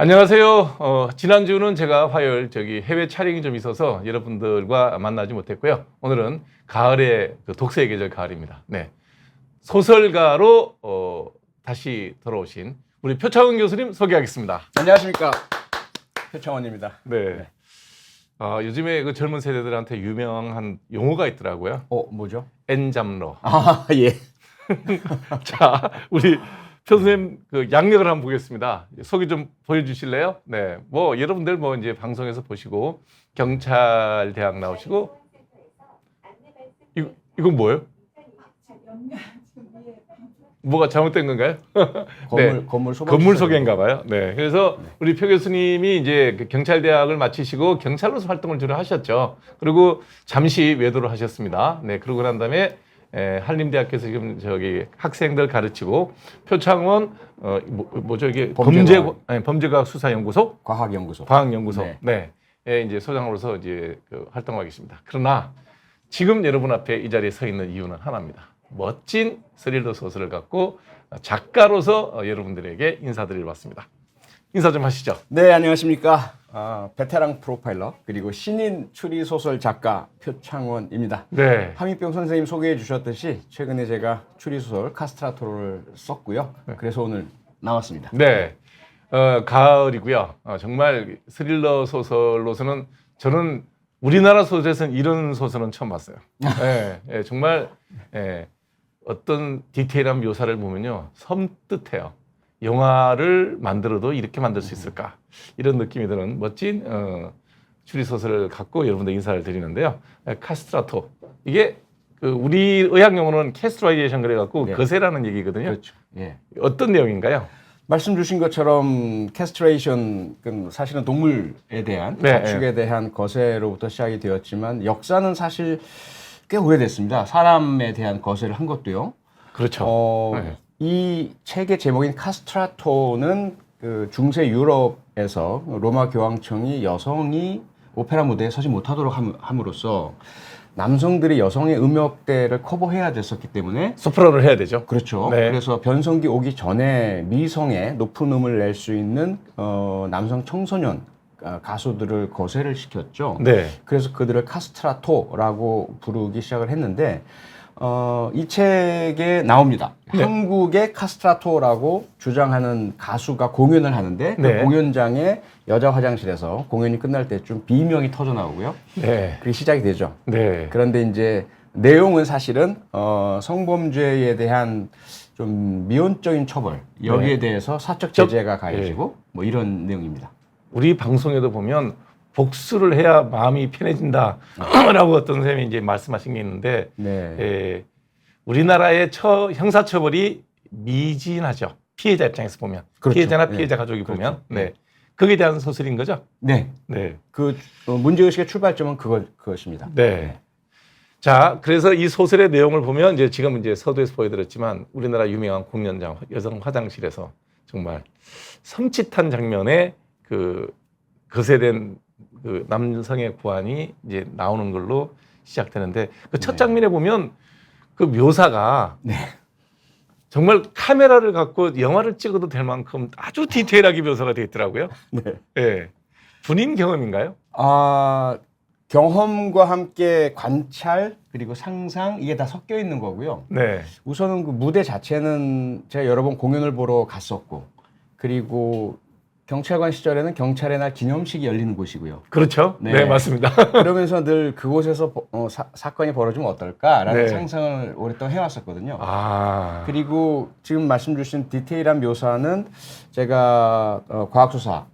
안녕하세요. 지난주는 제가 화요일 해외 촬영이 좀 있어서 여러분들과 만나지 못했고요. 오늘은 가을의 독서의 계절 가을입니다. 네. 소설가로 다시 돌아오신 우리 표창원 교수님 소개하겠습니다. 안녕하십니까. 표창원입니다. 네. 요즘에 그 젊은 세대들한테 유명한 용어가 있더라고요. 뭐죠? N잡러. 예. 자, 우리 교수님 그 양력을 한번 보겠습니다. 소개 좀 보여주실래요? 네, 여러분들 이제 방송에서 보시고 경찰대학 나오시고 이건 뭐예요? 뭐가 잘못된 건가요? 건물 소개인가 봐요. 네, 그래서 우리 표 교수님이 이제 그 경찰대학을 마치시고 경찰로서 활동을 주로 하셨죠. 그리고 잠시 외도를 하셨습니다. 네, 그러고 난 다음에 한림대학교에서 지금 학생들 가르치고 표창원 뭐죠 이게 범죄과학 수사연구소 과학연구소 네, 이제 소장으로서 이제 활동하고 계십니다. 그러나 지금 여러분 앞에 이 자리에 서 있는 이유는 하나입니다. 멋진 스릴러 소설을 갖고 작가로서 여러분들에게 인사드리러 왔습니다. 인사 좀 하시죠. 네, 안녕하십니까. 베테랑 프로파일러 그리고 신인 추리소설 작가 표창원입니다. 네. 함익병 선생님 소개해 주셨듯이 최근에 제가 추리소설 카스트라토를 썼고요. 그래서 오늘 나왔습니다. 네. 가을이고요. 정말 스릴러 소설로서는 저는 우리나라 소설에서는 이런 소설은 처음 봤어요. 네, 정말 어떤 디테일한 묘사를 보면요. 섬뜩해요. 영화를 만들어도 이렇게 만들 수 있을까? 이런 느낌이 드는 멋진 추리소설을 갖고 여러분들 인사를 드리는데요. 카스트라토. 이게 우리 의학 용어는 캐스트라이제이션 그래갖고 거세라는 얘기거든요. 그렇죠. 예. 어떤 내용인가요? 말씀 주신 것처럼 캐스트레이션, 사실은 동물에 대한 가축에 대한 거세로부터 시작이 되었지만 역사는 사실 꽤 오래됐습니다. 사람에 대한 거세를 한 것도요. 그렇죠. 이 책의 제목인 카스트라토는 중세 유럽에서 로마 교황청이 여성이 오페라 무대에 서지 못하도록 함으로써 남성들이 여성의 음역대를 커버해야 됐었기 때문에 소프라노를 해야 되죠. 그렇죠. 네. 그래서 변성기 오기 전에 미성의 높은 음을 낼 수 있는 남성 청소년 가수들을 거세를 시켰죠. 네. 그래서 그들을 카스트라토라고 부르기 시작을 했는데 이 책에 나옵니다. 네. 한국의 카스트라토라고 주장하는 가수가 공연을 하는데 그 공연장에 여자 화장실에서 공연이 끝날 때쯤 비명이 터져 나오고요. 네. 그게 시작이 되죠. 네. 그런데 이제 내용은 사실은 성범죄에 대한 좀 미온적인 처벌 여기에 대해서 사적 제재가 가해지고 뭐 이런 내용입니다. 우리 방송에도 보면 복수를 해야 마음이 편해진다라고 어떤 선생님이 이제 말씀하신 게 있는데 우리나라의 형사처벌이 미진하죠. 피해자 입장에서 보면. 그렇죠. 피해자나 피해자 가족이 보면. 네. 거기에 대한 소설인 거죠? 네. 그 문제의식의 출발점은 그것입니다. 네. 자, 그래서 이 소설의 내용을 보면 지금 서두에서 보여드렸지만 우리나라 유명한 공연장 여성 화장실에서 정말 섬찟한 장면에 거세된 남성의 구안이 이제 나오는 걸로 시작되는데 첫 장면에 보면 그 묘사가 정말 카메라를 갖고 영화를 찍어도 될 만큼 아주 디테일하게 묘사가 되어 있더라고요. 네. 본인 경험인가요? 경험과 함께 관찰 그리고 상상 이게 다 섞여 있는 거고요. 네. 우선은 그 무대 자체는 제가 여러 번 공연을 보러 갔었고 그리고 경찰관 시절에는 경찰의 날 기념식이 열리는 곳이고요. 그렇죠. 네, 맞습니다. 그러면서 늘 그곳에서 사건이 벌어지면 어떨까라는 상상을 오랫동안 해왔었거든요. 그리고 지금 말씀 주신 디테일한 묘사는 제가 과학수사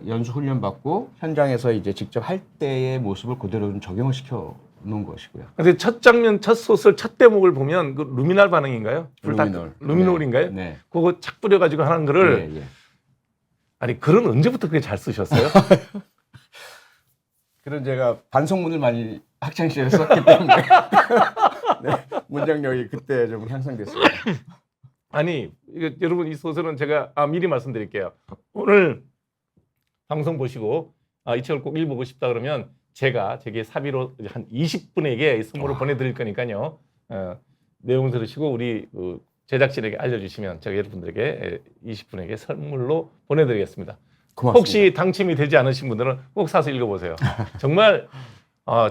연수 훈련 받고 현장에서 이제 직접 할 때의 모습을 그대로 좀 적용을 시켜 놓은 것이고요. 근데 첫 장면, 첫 소설, 첫 대목을 보면 그 루미날 반응인가요? 루미놀인가요? 네. 그거 착 뿌려가지고 하는 거를 아니, 글은 언제부터 그렇게 잘 쓰셨어요? 그런 제가 반성문을 많이 학창시절에 썼기 때문에 문장력이 그때 좀 향상됐습니다. 아니, 여러분 이 소설은 제가 미리 말씀드릴게요. 오늘 방송 보시고 이 책을 꼭 읽어보고 싶다 그러면 제가 사비로 한 20분에게 선물을 보내드릴 거니까요. 내용 들으시고 우리 제작진에게 알려주시면 제가 여러분들에게 20분에게 선물로 보내드리겠습니다. 고맙습니다. 혹시 당첨이 되지 않으신 분들은 꼭 사서 읽어보세요. 정말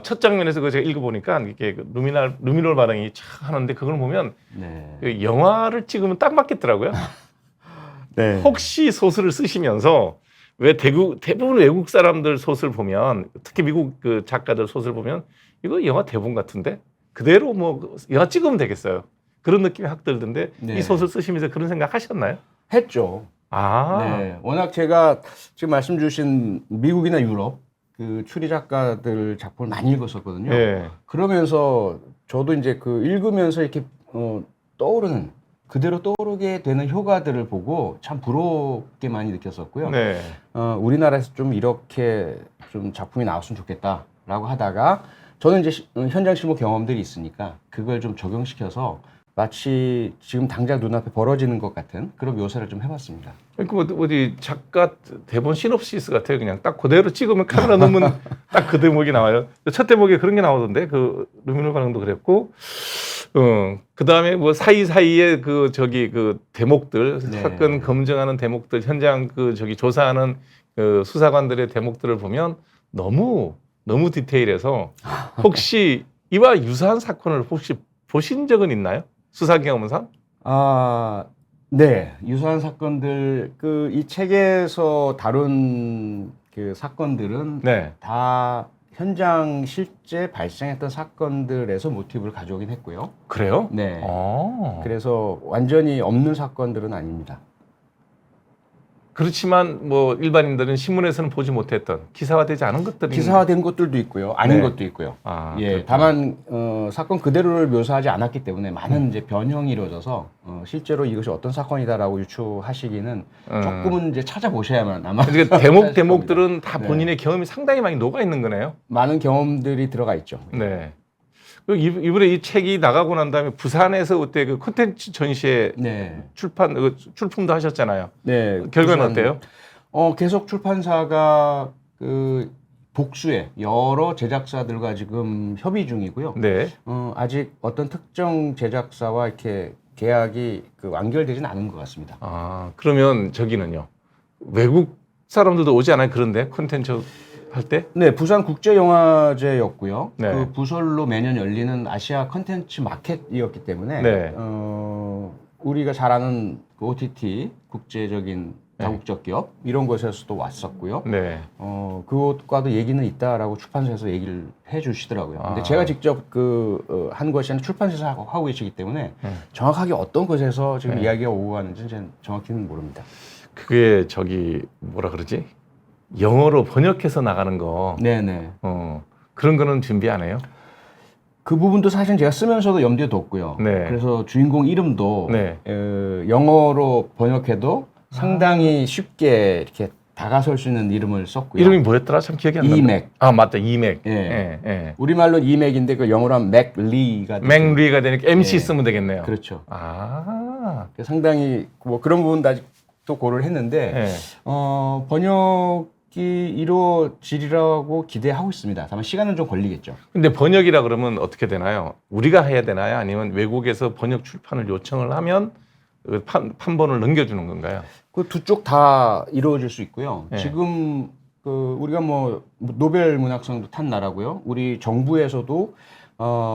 첫 장면에서 그 제가 읽어보니까 이게 루미놀 반응이 촥 하는데 그걸 보면 네. 그 영화를 찍으면 딱 맞겠더라고요. 네. 혹시 소설을 쓰시면서 왜 대부분 외국 사람들 소설 보면 특히 미국 그 작가들 소설 보면 이거 영화 대본 같은데 그대로 뭐 영화 찍으면 되겠어요. 그런 느낌이 확 들던데 네. 이 소설 쓰시면서 그런 생각 하셨나요? 했죠. 아, 네. 워낙 제가 지금 말씀 주신 미국이나 유럽 그 추리 작가들 작품을 많이 읽었었거든요. 네. 그러면서 저도 이제 그 읽으면서 이렇게 떠오르는 그대로 떠오르게 되는 효과들을 보고 참 부럽게 많이 느꼈었고요. 네. 우리나라에서 좀 이렇게 좀 작품이 나왔으면 좋겠다라고 하다가 저는 이제 현장 실무 경험들이 있으니까 그걸 좀 적용시켜서 마치 지금 당장 눈앞에 벌어지는 것 같은 그런 묘사를 좀 해봤습니다. 그러니까 어디 작가 대본 시놉시스 같아요. 그냥 딱 그대로 찍으면 카메라 넣으면 딱 그 대목이 나와요. 첫 대목에 그런 게 나오던데 그 루미놀 반응도 그랬고, 그 다음에 뭐 사이사이에 그 대목들 네. 사건 검증하는 대목들 현장 조사하는 그 수사관들의 대목들을 보면 너무 디테일해서 혹시 이와 유사한 사건을 혹시 보신 적은 있나요? 수사 경험상? 네. 유사한 사건들 이 책에서 다룬 그 사건들은 네. 다 현장 실제 발생했던 사건들에서 모티브를 가져오긴 했고요. 그래요? 네. 아. 그래서 완전히 없는 사건들은 아닙니다. 그렇지만 뭐 일반인들은 신문에서는 보지 못했던 기사화되지 않은 것들이 기사화된 것들도 있고요. 아닌 네. 것도 있고요. 예, 그렇구나. 다만 사건 그대로를 묘사하지 않았기 때문에 많은 이제 변형이 이루어져서 실제로 이것이 어떤 사건이다라고 유추하시기는 조금은 이제 찾아보셔야만 아마. 그러니까 대목들은 다 본인의 경험이 상당히 많이 녹아 있는 거네요. 많은 경험들이 들어가 있죠. 네. 이번에 이 책이 나가고 난 다음에 부산에서 그때 그 콘텐츠 전시회 출품도 하셨잖아요. 네. 결과는 어때요? 계속 출판사가 복수의 여러 제작사들과 지금 협의 중이고요. 네. 아직 어떤 특정 제작사와 이렇게 계약이 완결되지는 않은 것 같습니다. 그러면 저기는요. 외국 사람들도 오지 않아요? 그런데 콘텐츠 할 때? 네, 부산 국제영화제였고요. 네. 그 부설로 매년 열리는 아시아 컨텐츠 마켓이었기 때문에 네. 우리가 잘 아는 그 OTT 국제적인 다국적 기업 이런 곳에서도 왔었고요. 네. 그것과도 얘기는 있다라고 출판사에서 얘기를 해주시더라고요. 근데 제가 직접 한 것이 아니라 출판사에서 하고 계시기 때문에 정확하게 어떤 곳에서 지금 이야기가 오고 가는지 저는 정확히는 모릅니다. 그게 뭐라 그러지? 영어로 번역해서 나가는 거. 네네. 그런 거는 준비 안 해요? 그 부분도 사실 제가 쓰면서도 염두에 뒀고요. 네. 그래서 주인공 이름도 네. 영어로 번역해도 상당히 쉽게 이렇게 다가설 수 있는 이름을 썼고요. 이름이 뭐였더라? 참 기억이 안 나네. 이맥. 맞다. 이맥. 예. 우리말로 이맥인데 그 영어로 하면 맥리가 되죠. 맥리가 되니까 MC 쓰면 되겠네요. 그렇죠. 상당히 뭐 그런 부분도 아직 또 고려를 했는데 번역이 이루어지리라고 기대하고 있습니다. 다만 시간은 좀 걸리겠죠. 근데 번역이라 그러면 어떻게 되나요? 우리가 해야 되나요? 아니면 외국에서 번역 출판을 요청을 하면 판본을 넘겨주는 건가요? 그 두 쪽 다 이루어질 수 있고요. 지금 우리가 뭐 노벨 문학상도 탄 나라고요. 우리 정부에서도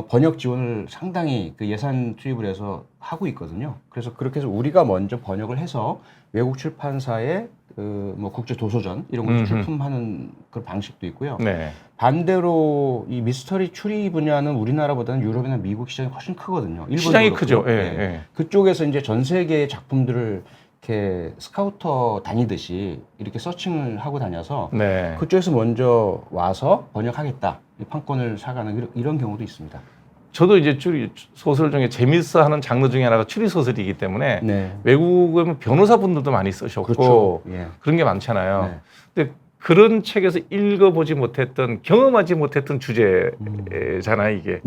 번역 지원을 상당히 예산 투입을 해서 하고 있거든요. 그래서 그렇게 해서 우리가 먼저 번역을 해서 외국 출판사에 뭐 국제 도서전 이런 걸 출품하는 그런 방식도 있고요. 네. 반대로 이 미스터리 추리 분야는 우리나라보다는 유럽이나 미국 시장이 훨씬 크거든요. 시장이 크죠. 그쪽에서 이제 전 세계의 작품들을 이렇게 스카우터 다니듯이 이렇게 서칭을 하고 다녀서 그쪽에서 먼저 와서 번역하겠다. 이 판권을 사가는 이런 경우도 있습니다. 저도 이제 추리 소설 중에 재밌어 하는 장르 중에 하나가 추리 소설이기 때문에 외국에 변호사분들도 많이 쓰셨고 그렇죠. 그런 게 많잖아요. 근데 그런 책에서 읽어보지 못했던 경험하지 못했던 주제잖아요, 이게.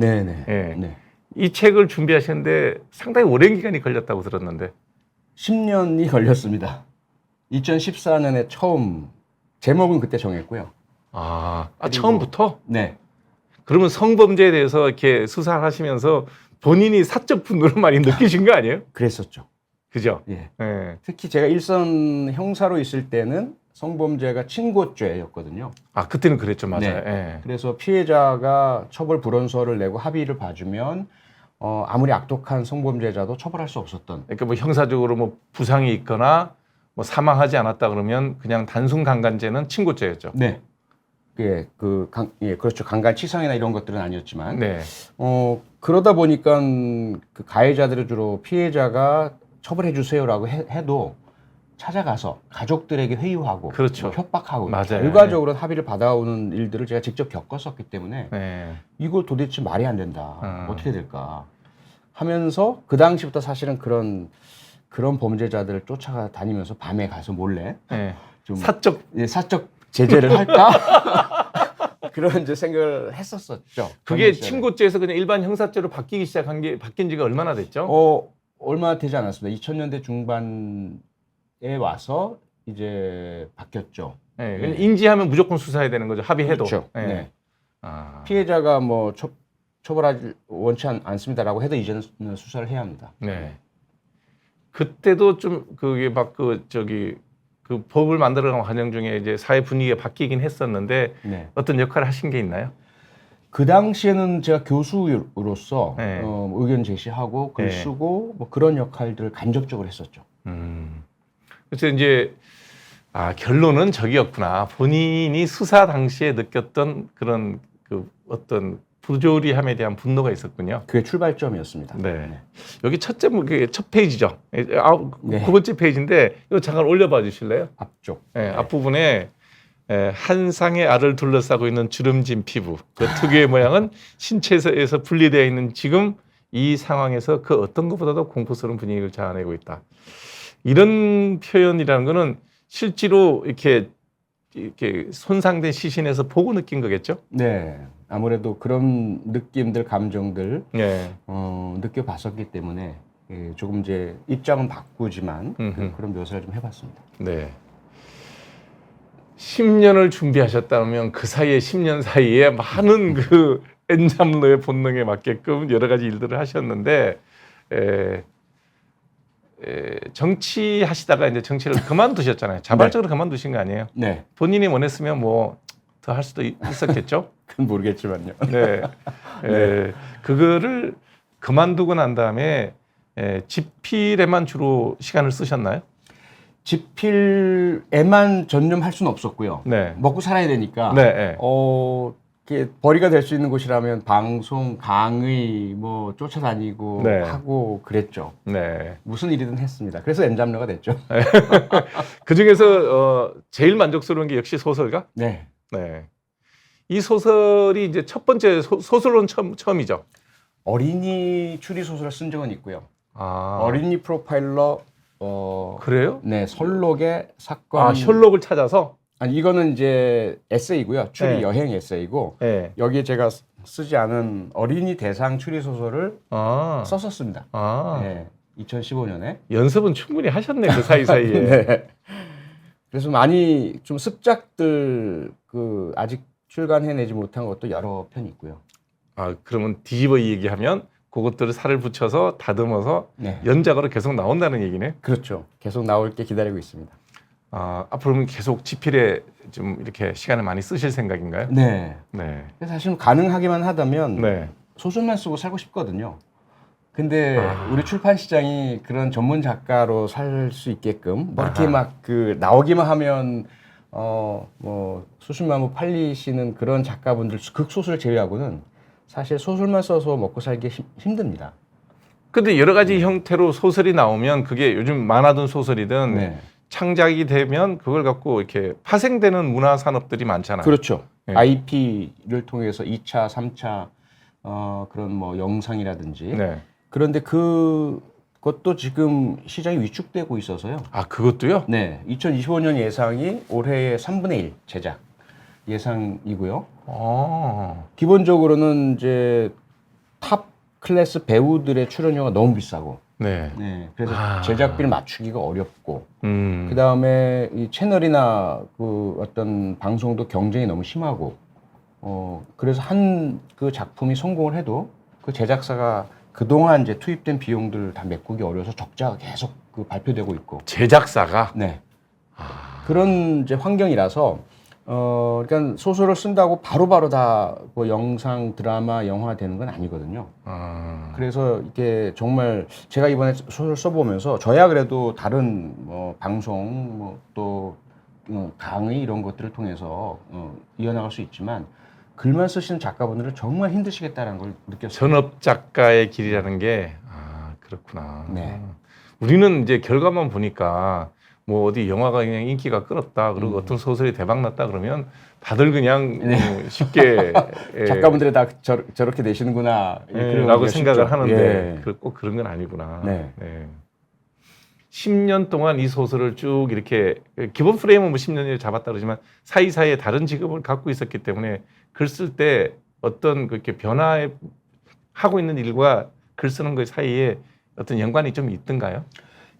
이 책을 준비하시는데 상당히 오랜 기간이 걸렸다고 들었는데 10년이 걸렸습니다. 2014년에 처음 제목은 그때 정했고요. 처음부터? 네. 그러면 성범죄에 대해서 이렇게 수사를 하시면서 본인이 사적 분노를 많이 느끼신 거 아니에요? 그랬었죠. 그죠? 특히 제가 일선 형사로 있을 때는 성범죄가 친고죄였거든요. 아, 그때는 그랬죠, 맞아요. 네. 예. 그래서 피해자가 처벌 불원서를 내고 합의를 봐주면 아무리 악독한 성범죄자도 처벌할 수 없었던. 그러니까 뭐 형사적으로 뭐 부상이 있거나 뭐 사망하지 않았다 그러면 그냥 단순 강간죄는 친고죄였죠. 네. 예, 그렇죠. 강간치상이나 이런 것들은 아니었지만. 네. 그러다 보니까 그 가해자들은 주로 피해자가 처벌해 주세요라고 해도 찾아가서 가족들에게 회유하고 그렇죠. 뭐 협박하고 맞아요. 결과적으로 합의를 받아오는 일들을 제가 직접 겪었었기 때문에 네. 이거 도대체 말이 안 된다. 어떻게 될까 하면서 그 당시부터 사실은 그런 범죄자들을 쫓아다니면서 밤에 가서 몰래 네. 좀 사적 제재를 할까? 그런 이제 생각을 했었었죠. 그게 친고죄에서 그냥 일반 형사죄로 바뀐 지가 얼마나 됐죠? 얼마 되지 않았습니다. 2000년대 중반에 와서 이제 바뀌었죠. 네. 네. 인지하면 무조건 수사해야 되는 거죠. 합의해도. 그렇죠. 네. 네. 아. 피해자가 뭐 처벌하지 원치 않습니다라고 해도 이제는 수사를 해야 합니다. 네. 그때도 좀 그게 막 그 법을 만들어가는 과정 중에 이제 사회 분위기가 바뀌긴 했었는데 네. 어떤 역할을 하신 게 있나요? 그 당시에는 제가 교수로서 네. 의견 제시하고 글 네. 쓰고 뭐 그런 역할들을 간접적으로 했었죠. 그래서 이제 결론은 저기였구나. 본인이 수사 당시에 느꼈던 그런 그 어떤 부조리함에 대한 분노가 있었군요. 그게 출발점이었습니다. 네. 여기 첫 페이지죠. 네. 9번째 페이지인데 이거 잠깐 올려봐 주실래요? 앞쪽. 네, 앞부분에 한 쌍의 알을 둘러싸고 있는 주름진 피부. 그 특유의 모양은 신체에서 분리되어 있는 지금 이 상황에서 그 어떤 것보다도 공포스러운 분위기를 자아내고 있다. 이런 표현이라는 거는 실제로 이렇게 손상된 시신에서 보고 느낀 거겠죠? 네. 아무래도 그런 느낌들, 감정들 네. 느껴봤었기 때문에 조금 이제 입장은 바꾸지만 그런 묘사를 좀 해봤습니다. 네. 10년을 준비하셨다면 그 사이에 10년 사이에 많은 그 엔잡러의 본능에 맞게끔 여러 가지 일들을 하셨는데 정치하시다가 이제 정치를 그만두셨잖아요. 자발적으로 그만두신 거 아니에요? 네. 본인이 원했으면 뭐 더 할 수도 있었겠죠? 그건 모르겠지만요. 네. 네. 그거를 그만두고 난 다음에 집필에만 주로 시간을 쓰셨나요? 집필에만 전념할 수는 없었고요. 네. 먹고 살아야 되니까. 네. 이렇게 벌이가 될 수 있는 곳이라면 방송, 강의 뭐 쫓아다니고 네. 하고 그랬죠. 네. 무슨 일이든 했습니다. 그래서 엔잡러가 됐죠. 그 중에서 제일 만족스러운 게 역시 소설가? 네. 네. 이 소설이 이제 첫 번째 소설론 처음이죠. 어린이 추리 소설을 쓴 적은 있고요. 아. 어린이 프로파일러 그래요? 네, 설록의 사건. 셜록을 찾아서? 아니 이거는 이제 에세이고요. 추리 네. 여행 에세이고 네. 여기에 제가 쓰지 않은 어린이 대상 추리 소설을 썼었습니다. 네, 2015년에. 연습은 충분히 하셨네 그 사이사이에. 네. 그래서 많이 좀 습작들 아직 출간해내지 못한 것도 여러 편 있고요. 그러면 뒤집어 얘기하면 그것들을 살을 붙여서 다듬어서 네. 연작으로 계속 나온다는 얘기네. 그렇죠. 계속 나올 게 기다리고 있습니다. 앞으로는 계속 집필에 좀 이렇게 시간을 많이 쓰실 생각인가요? 네. 네. 사실 가능하기만 하다면 네. 소설만 쓰고 살고 싶거든요. 근데 우리 출판 시장이 그런 전문 작가로 살 수 있게끔 뭐 이렇게 막 나오기만 하면 뭐 수십만 부 팔리시는 그런 작가분들 극소수를 제외하고는 사실 소설만 써서 먹고 살기 힘듭니다. 근데 여러 가지 형태로 소설이 나오면 그게 요즘 만화든 소설이든 네. 창작이 되면 그걸 갖고 이렇게 파생되는 문화 산업들이 많잖아요. 그렇죠. 네. IP를 통해서 2차, 3차 그런 뭐 영상이라든지. 네. 그런데 그것도 지금 시장이 위축되고 있어서요. 그것도요? 네. 2025년 예상이 올해의 3분의 1 제작 예상이고요. 기본적으로는 이제 탑 클래스 배우들의 출연료가 너무 비싸고. 네. 네. 그래서 제작비를 맞추기가 어렵고. 그 그 다음에 이 채널이나 어떤 방송도 경쟁이 너무 심하고. 그래서 그 작품이 성공을 해도 그 제작사가 그동안 이제 투입된 비용들을 다 메꾸기 어려워서 적자가 계속 발표되고 있고. 제작사가? 네. 그런 이제 환경이라서 그러니까 소설을 쓴다고 바로바로 다 뭐 영상, 드라마, 영화 되는 건 아니거든요. 그래서 이게 정말 제가 이번에 소설 써보면서 저야 그래도 다른 뭐 방송 뭐또 강의 이런 것들을 통해서 이어나갈 수 있지만 글만 쓰시는 작가분들은 정말 힘드시겠다는 걸 느꼈어요. 전업 작가의 길이라는 게 그렇구나. 네. 우리는 이제 결과만 보니까 뭐 어디 영화가 그냥 인기가 끌었다 그리고 어떤 소설이 대박 났다 그러면 다들 그냥 쉽게 작가분들이 다 저렇게 되시는구나 라고 생각을 쉽죠. 하는데 꼭 그런 건 아니구나. 네. 10년 동안 이 소설을 쭉 이렇게 기본 프레임은 뭐 10년을 잡았다 그러지만 사이사이에 다른 직업을 갖고 있었기 때문에 글 쓸 때 어떤 그렇게 변화하고 있는 일과 글 쓰는 것 사이에 어떤 연관이 좀 있던가요?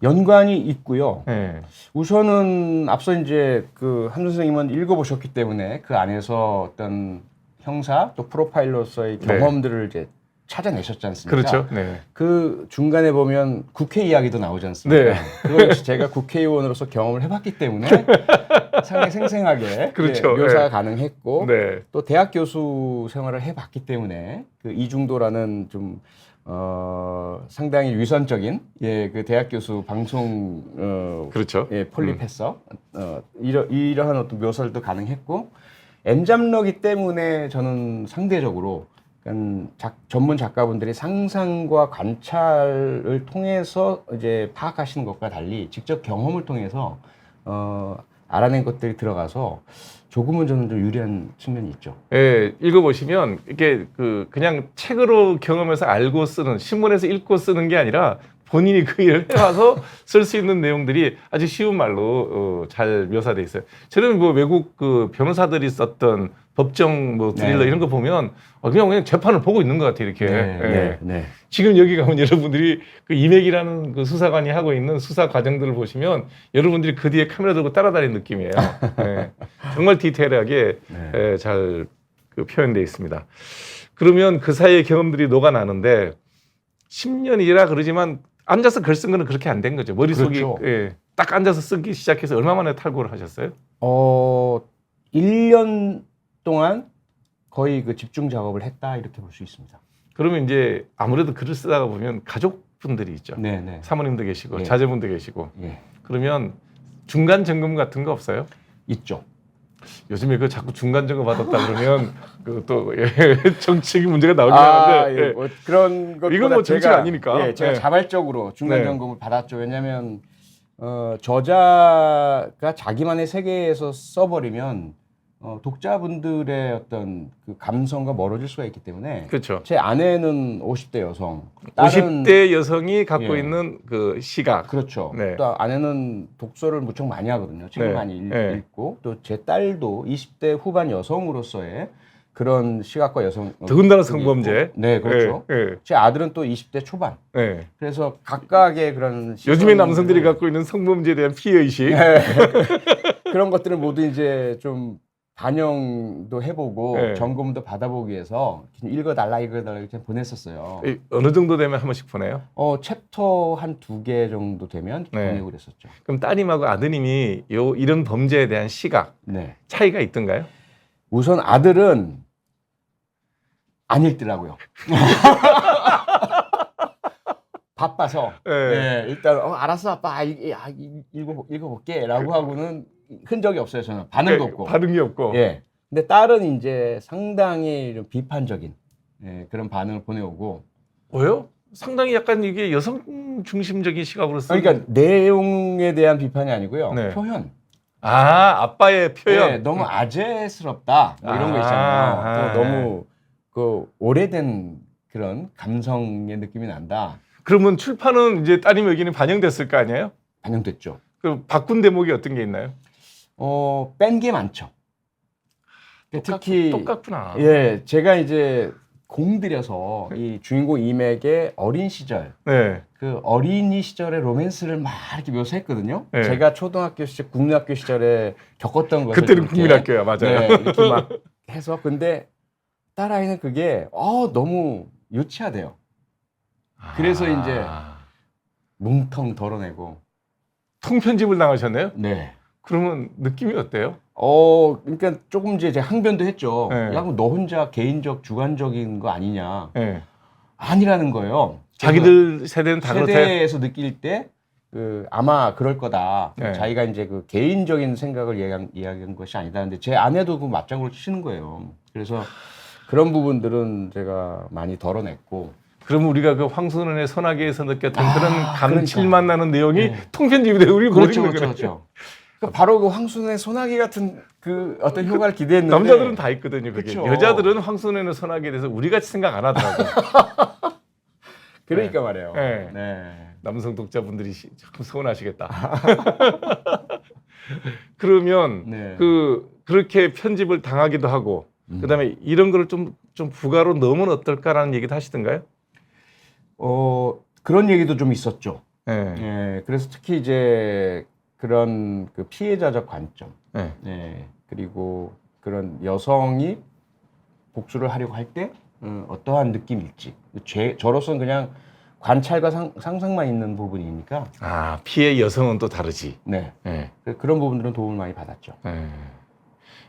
연관이 있고요. 네. 우선은 앞서 이제 그 한 선생님은 읽어보셨기 때문에 그 안에서 어떤 형사 또 프로파일러서의 경험들을 이제 찾아내셨지 않습니까? 그렇죠. 네. 그 중간에 보면 국회 이야기도 나오지 않습니까? 네. 그걸 제가 국회의원으로서 경험을 해봤기 때문에 상당히 생생하게 그렇죠. 묘사가 가능했고 또 대학 교수 생활을 해봤기 때문에 그 이중도라는 좀 상당히 위선적인 그 대학 교수 방송 그렇죠. 폴립했어 이러한 어떤 묘사도 가능했고 M잡러기 때문에 저는 상대적으로 전문 작가분들이 상상과 관찰을 통해서 이제 파악하시는 것과 달리 직접 경험을 통해서 알아낸 것들이 들어가서 조금은 저는 좀 유리한 측면이 있죠. 예, 읽어보시면 이게 그냥 책으로 경험해서 알고 쓰는 신문에서 읽고 쓰는 게 아니라 본인이 그 일을 해와서 쓸 수 있는 내용들이 아주 쉬운 말로 잘 묘사돼 있어요. 저는 뭐 외국 그 변호사들이 썼던 법정 뭐 드릴러 이런 거 보면 그냥 재판을 보고 있는 것 같아요. 이렇게. 지금 여기 가면 여러분들이 그 이맥이라는 그 수사관이 하고 있는 수사 과정들을 보시면 여러분들이 그 뒤에 카메라 들고 따라다니는 느낌이에요. 정말 디테일하게 잘 그 표현되어 있습니다. 그러면 그 사이의 경험들이 녹아나는데 10년이라 그러지만 앉아서 글 쓴 거는 그렇게 안 된 거죠. 머릿속이 딱 앉아서 쓰기 시작해서 얼마 만에 탈고를 하셨어요? 1년 동안 거의 그 집중 작업을 했다 이렇게 볼 수 있습니다. 그러면 이제 아무래도 글을 쓰다가 보면 가족분들이 있죠. 사모님도 계시고 자제분도 계시고. 그러면 중간 점검 같은 거 없어요? 있죠. 요즘에 그 자꾸 중간 점검 받았다 그러면 그 또 정치적인 문제가 나오긴 하는데 뭐 그런 것 이건 뭐 정치가 아니니까. 제가 자발적으로 중간 점검을 받았죠. 왜냐하면 저자가 자기만의 세계에서 써버리면 독자분들의 어떤 그 감성과 멀어질 수가 있기 때문에. 그렇죠. 제 아내는 50대 여성, 50대 여성이 갖고 있는 그 시각. 그렇죠. 또 아내는 독서를 무척 많이 하거든요. 책을 많이 읽고 또 제 딸도 20대 후반 여성으로서의 그런 시각과 여성. 더군다나 성범죄. 네, 그렇죠. 제 아들은 또 20대 초반. 그래서 각각의 그런. 요즘에 남성들이 갖고 있는 성범죄에 대한 피해의식. 그런 것들을 모두 이제 좀 반영도 해보고 점검도 받아보기 위해서 읽어달라 이렇게 보냈었어요. 어느 정도 되면 한 번씩 보내요? 챕터 한 2개 정도 되면 보내고 그랬었죠. 그럼 따님하고 아드님이 이런 범죄에 대한 시각 차이가 있던가요? 우선 아들은 안 읽더라고요. 바빠서 일단 알았어 아빠 읽어볼게 라고 하고는 흔적이 없어요. 저는 반응도 없고 반응이 없고. 근데 딸은 이제 상당히 좀 비판적인 그런 반응을 보내오고. 왜요? 상당히 약간 이게 여성 중심적인 시각으로 쓰는. 그러니까 내용에 대한 비판이 아니고요. 표현. 아빠의 표현. 너무 아재스럽다 뭐 이런 거 있잖아요. 또 너무 그 오래된 그런 감성의 느낌이 난다. 그러면 출판은 이제 따님 의견이 반영됐을 거 아니에요? 반영됐죠. 그 바꾼 대목이 어떤 게 있나요? 뺀 게 많죠. 특히 똑같구나. 제가 이제 공들여서 이 주인공 이맥의 어린 시절, 그 어린이 시절의 로맨스를 막 이렇게 묘사했거든요. 제가 초등학교 시절, 국민학교 시절에 겪었던 것을. 그때는 국민학교야, 맞아요. 이렇게 막 해서 근데 딸아이는 그게 너무 유치하대요. 그래서 이제 뭉텅 덜어내고. 통편집을 당하셨네요? 네. 그러면 느낌이 어때요? 그러니까 조금 이제 항변도 했죠. 네. 야, 그럼 너 혼자 개인적 주관적인 거 아니냐? 네. 아니라는 거예요. 자기들 세대는 다르대. 세대에서 느낄 때 아마 그럴 거다. 네. 자기가 이제 그 개인적인 생각을 이야기한 것이 아니다. 근데 제 아내도 그 맞장구를 치는 거예요. 그래서 그런 부분들은 제가 많이 덜어냈고. 그러면 우리가 그 황순원의 소나기에서 느꼈던 그런 감칠맛 그러니까. 나는 내용이 네. 통편집이 되고 우리 그렇죠, 모르는 그렇죠, 그렇죠. 그러니까 바로 그 황순의 소나기 같은 그 어떤 효과를 기대했는데 남자들은 다 있거든요. 그게. 그쵸. 여자들은 황순원의 소나기에 대해서 우리 같이 생각 안 하더라고. 그러니까 말이에요. 네. 네. 남성 독자분들이 참 서운하시겠다. 그러면 네. 그렇게 편집을 당하기도 하고 그다음에 이런 거를 좀 부가로 넣으면 어떨까라는 얘기도 하시던가요? 그런 얘기도 좀 있었죠. 네. 예, 그래서 특히 이제 그런 그 피해자적 관점, 네. 예, 그리고 그런 여성이 복수를 하려고 할 때 어떠한 느낌일지, 저로서는 그냥 관찰과 상상만 있는 부분이니까. 아, 피해 여성은 또 다르지. 네, 네. 그런 부분들은 도움을 많이 받았죠. 네.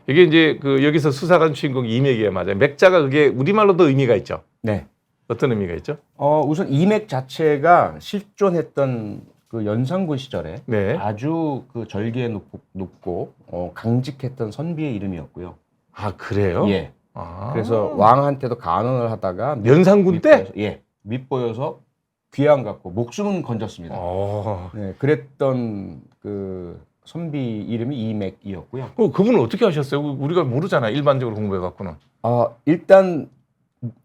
이게 이제 여기서 수사관 주인공 이맥이에요, 맞아요. 맥자가 그게 우리말로도 의미가 있죠. 네. 어떤 의미가 있죠? 우선 이맥 자체가 실존했던 그 연산군 시절에 네. 아주 그 절개에 높고 강직했던 선비의 이름이었고요. 아, 그래요? 예. 아. 그래서 왕한테도 간언을 하다가 연산군 때? 예. 밉보여서 귀양 갖고 목숨은 건졌습니다. 네, 그랬던 그 선비 이름이 이맥이었고요. 그분은 어떻게 하셨어요? 우리가 모르잖아요. 일반적으로 공부해 갖고는. 일단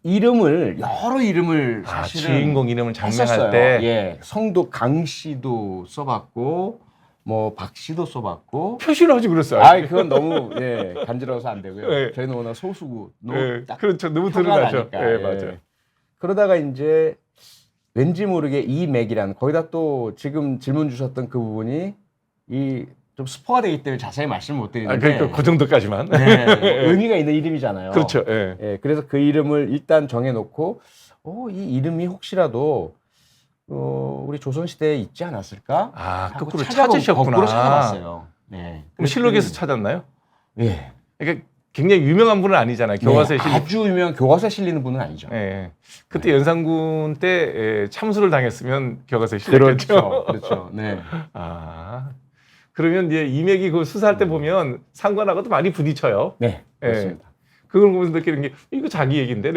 여러 이름을 사실은 주인공 이름을 장명할 했었어요. 때 예, 성도 강씨도 써봤고 뭐 박씨도 써봤고. 표시를 하지 그랬어요. 그건 너무 간지러워서 안 되고요. 네. 저희는 워낙 소수고 딱 그렇죠. 너무 표가 드러나죠. 나니까. 네, 맞아요. 그러다가 이제 왠지 모르게 이맥이라는, 거기다 또 지금 질문 주셨던 그 부분이 좀 스포가 되기 때문에 자세히 말씀을 못 드리는데. 그러니까 그 정도까지만. 네, 의미가 있는 이름이잖아요. 그렇죠. 그래서 그 이름을 일단 정해놓고 이 이름이 혹시라도 우리 조선시대에 있지 않았을까? 거꾸로 찾으셨구나. 거꾸로 찾아봤어요. 네. 그럼 실록에서 찾았나요? 예. 그러니까 굉장히 유명한 분은 아니잖아요. 교과서에 실린. 아주 유명한 교과서에 실리는 분은 아니죠. 그때 연산군 때 참수를 당했으면 교과서에 실렸겠죠. 그렇죠. 네. 그러면 이제 이맥이 그 수사할 때 보면 상관하고도 많이 부딪혀요. 네. 그렇습니다. 그걸 보면서 느끼는 게 이거 자기 얘기인데.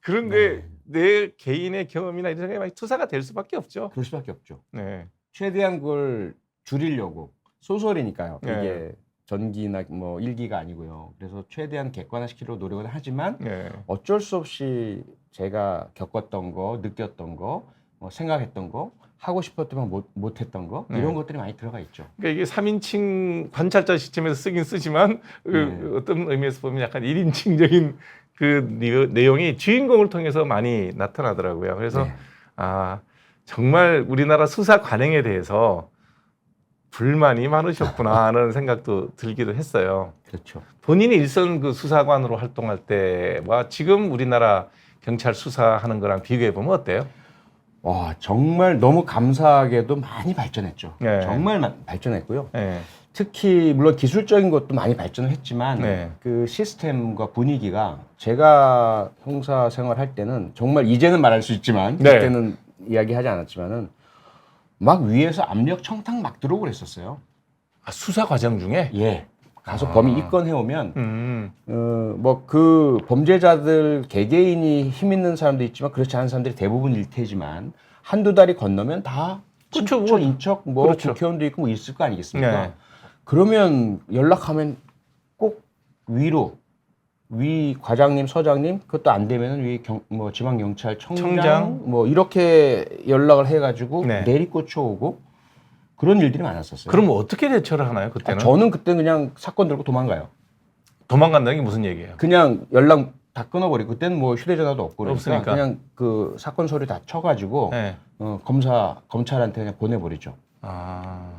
그런데 내 개인의 경험이나 이런 게 많이 투사가 될 수밖에 없죠. 그럴 수밖에 없죠. 네. 최대한 그걸 줄이려고. 소설이니까요. 네. 이게 전기나 뭐 일기가 아니고요. 그래서 최대한 객관화시키려고 노력은 하지만 어쩔 수 없이 제가 겪었던 거, 느꼈던 거, 생각했던 거, 하고 싶었지만 못했던 거, 이런 것들이 많이 들어가 있죠. 그러니까 이게 3인칭 관찰자 시점에서 쓰긴 쓰지만 어떤 의미에서 보면 약간 1인칭적인 그 내용이 주인공을 통해서 많이 나타나더라고요. 그래서 정말 우리나라 수사 관행에 대해서 불만이 많으셨구나 하는 생각도 들기도 했어요. 그렇죠. 본인이 일선 그 수사관으로 활동할 때와 지금 우리나라 경찰 수사하는 거랑 비교해 보면 어때요? 와, 정말 너무 감사하게도 많이 발전했죠. 정말 발전했고요. 특히 물론 기술적인 것도 많이 발전을 했지만 그 시스템과 분위기가, 제가 형사 생활할 때는 정말, 이제는 말할 수 있지만 그때는 이야기하지 않았지만은 막 위에서 압력 청탁 막 들어오고 그랬었어요. 수사 과정 중에? 예. 가서 범인 입건해오면 뭐 그 범죄자들 개개인이 힘 있는 사람도 있지만 그렇지 않은 사람들이 대부분일 테지만 한두 달이 건너면 다 친척, 인척, 뭐 그렇죠. 국회의원도 있고 뭐 있을 거 아니겠습니까? 그러면 연락하면 꼭 위로, 위 과장님, 서장님, 그것도 안 되면은 위 뭐 지방경찰청장 뭐 이렇게 연락을 해가지고 내리꽂혀오고 그런 일들이 많았었어요. 그럼 어떻게 대처를 하나요, 그때는? 저는 그때 그냥 사건 들고 도망가요. 도망간다는 게 무슨 얘기예요? 그냥 연락 다 끊어버리고, 그때는 뭐 휴대전화도 없고 없으니까 그냥 그 사건 서류 다 쳐가지고 검찰한테 그냥 보내버리죠. 아.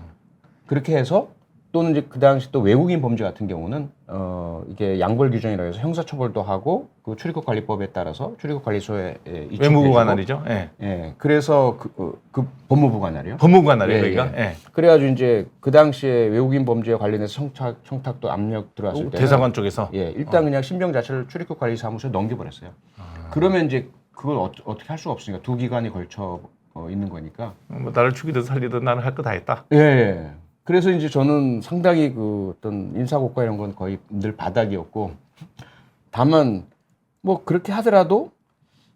그렇게 해서 또는 이제 그 당시 또 외국인 범죄 같은 경우는 이게 양벌 규정이라 해서 형사처벌도 하고 그 출입국 관리법에 따라서 출입국 관리소에 외무부 관할이죠. 예. 예. 그래서 그 법무부 관할이요. 법무부 관할이에요, 그러니까. 예. 그래가지고 이제 그 당시에 외국인 범죄에 관련해서 청탁도 압력 들어왔을 때 대사관 쪽에서. 예, 일단 그냥 신병 자체를 출입국 관리 사무소에 넘겨버렸어요. 그러면 이제 그걸 어떻게 할 수가 없으니까 두 기관이 걸쳐 있는 거니까. 뭐 나를 죽이든 살리든 나는 할 거 다 했다. 예. 예. 그래서 이제 저는 상당히 그 어떤 인사고과 이런 건 거의 늘 바닥이었고, 다만 뭐 그렇게 하더라도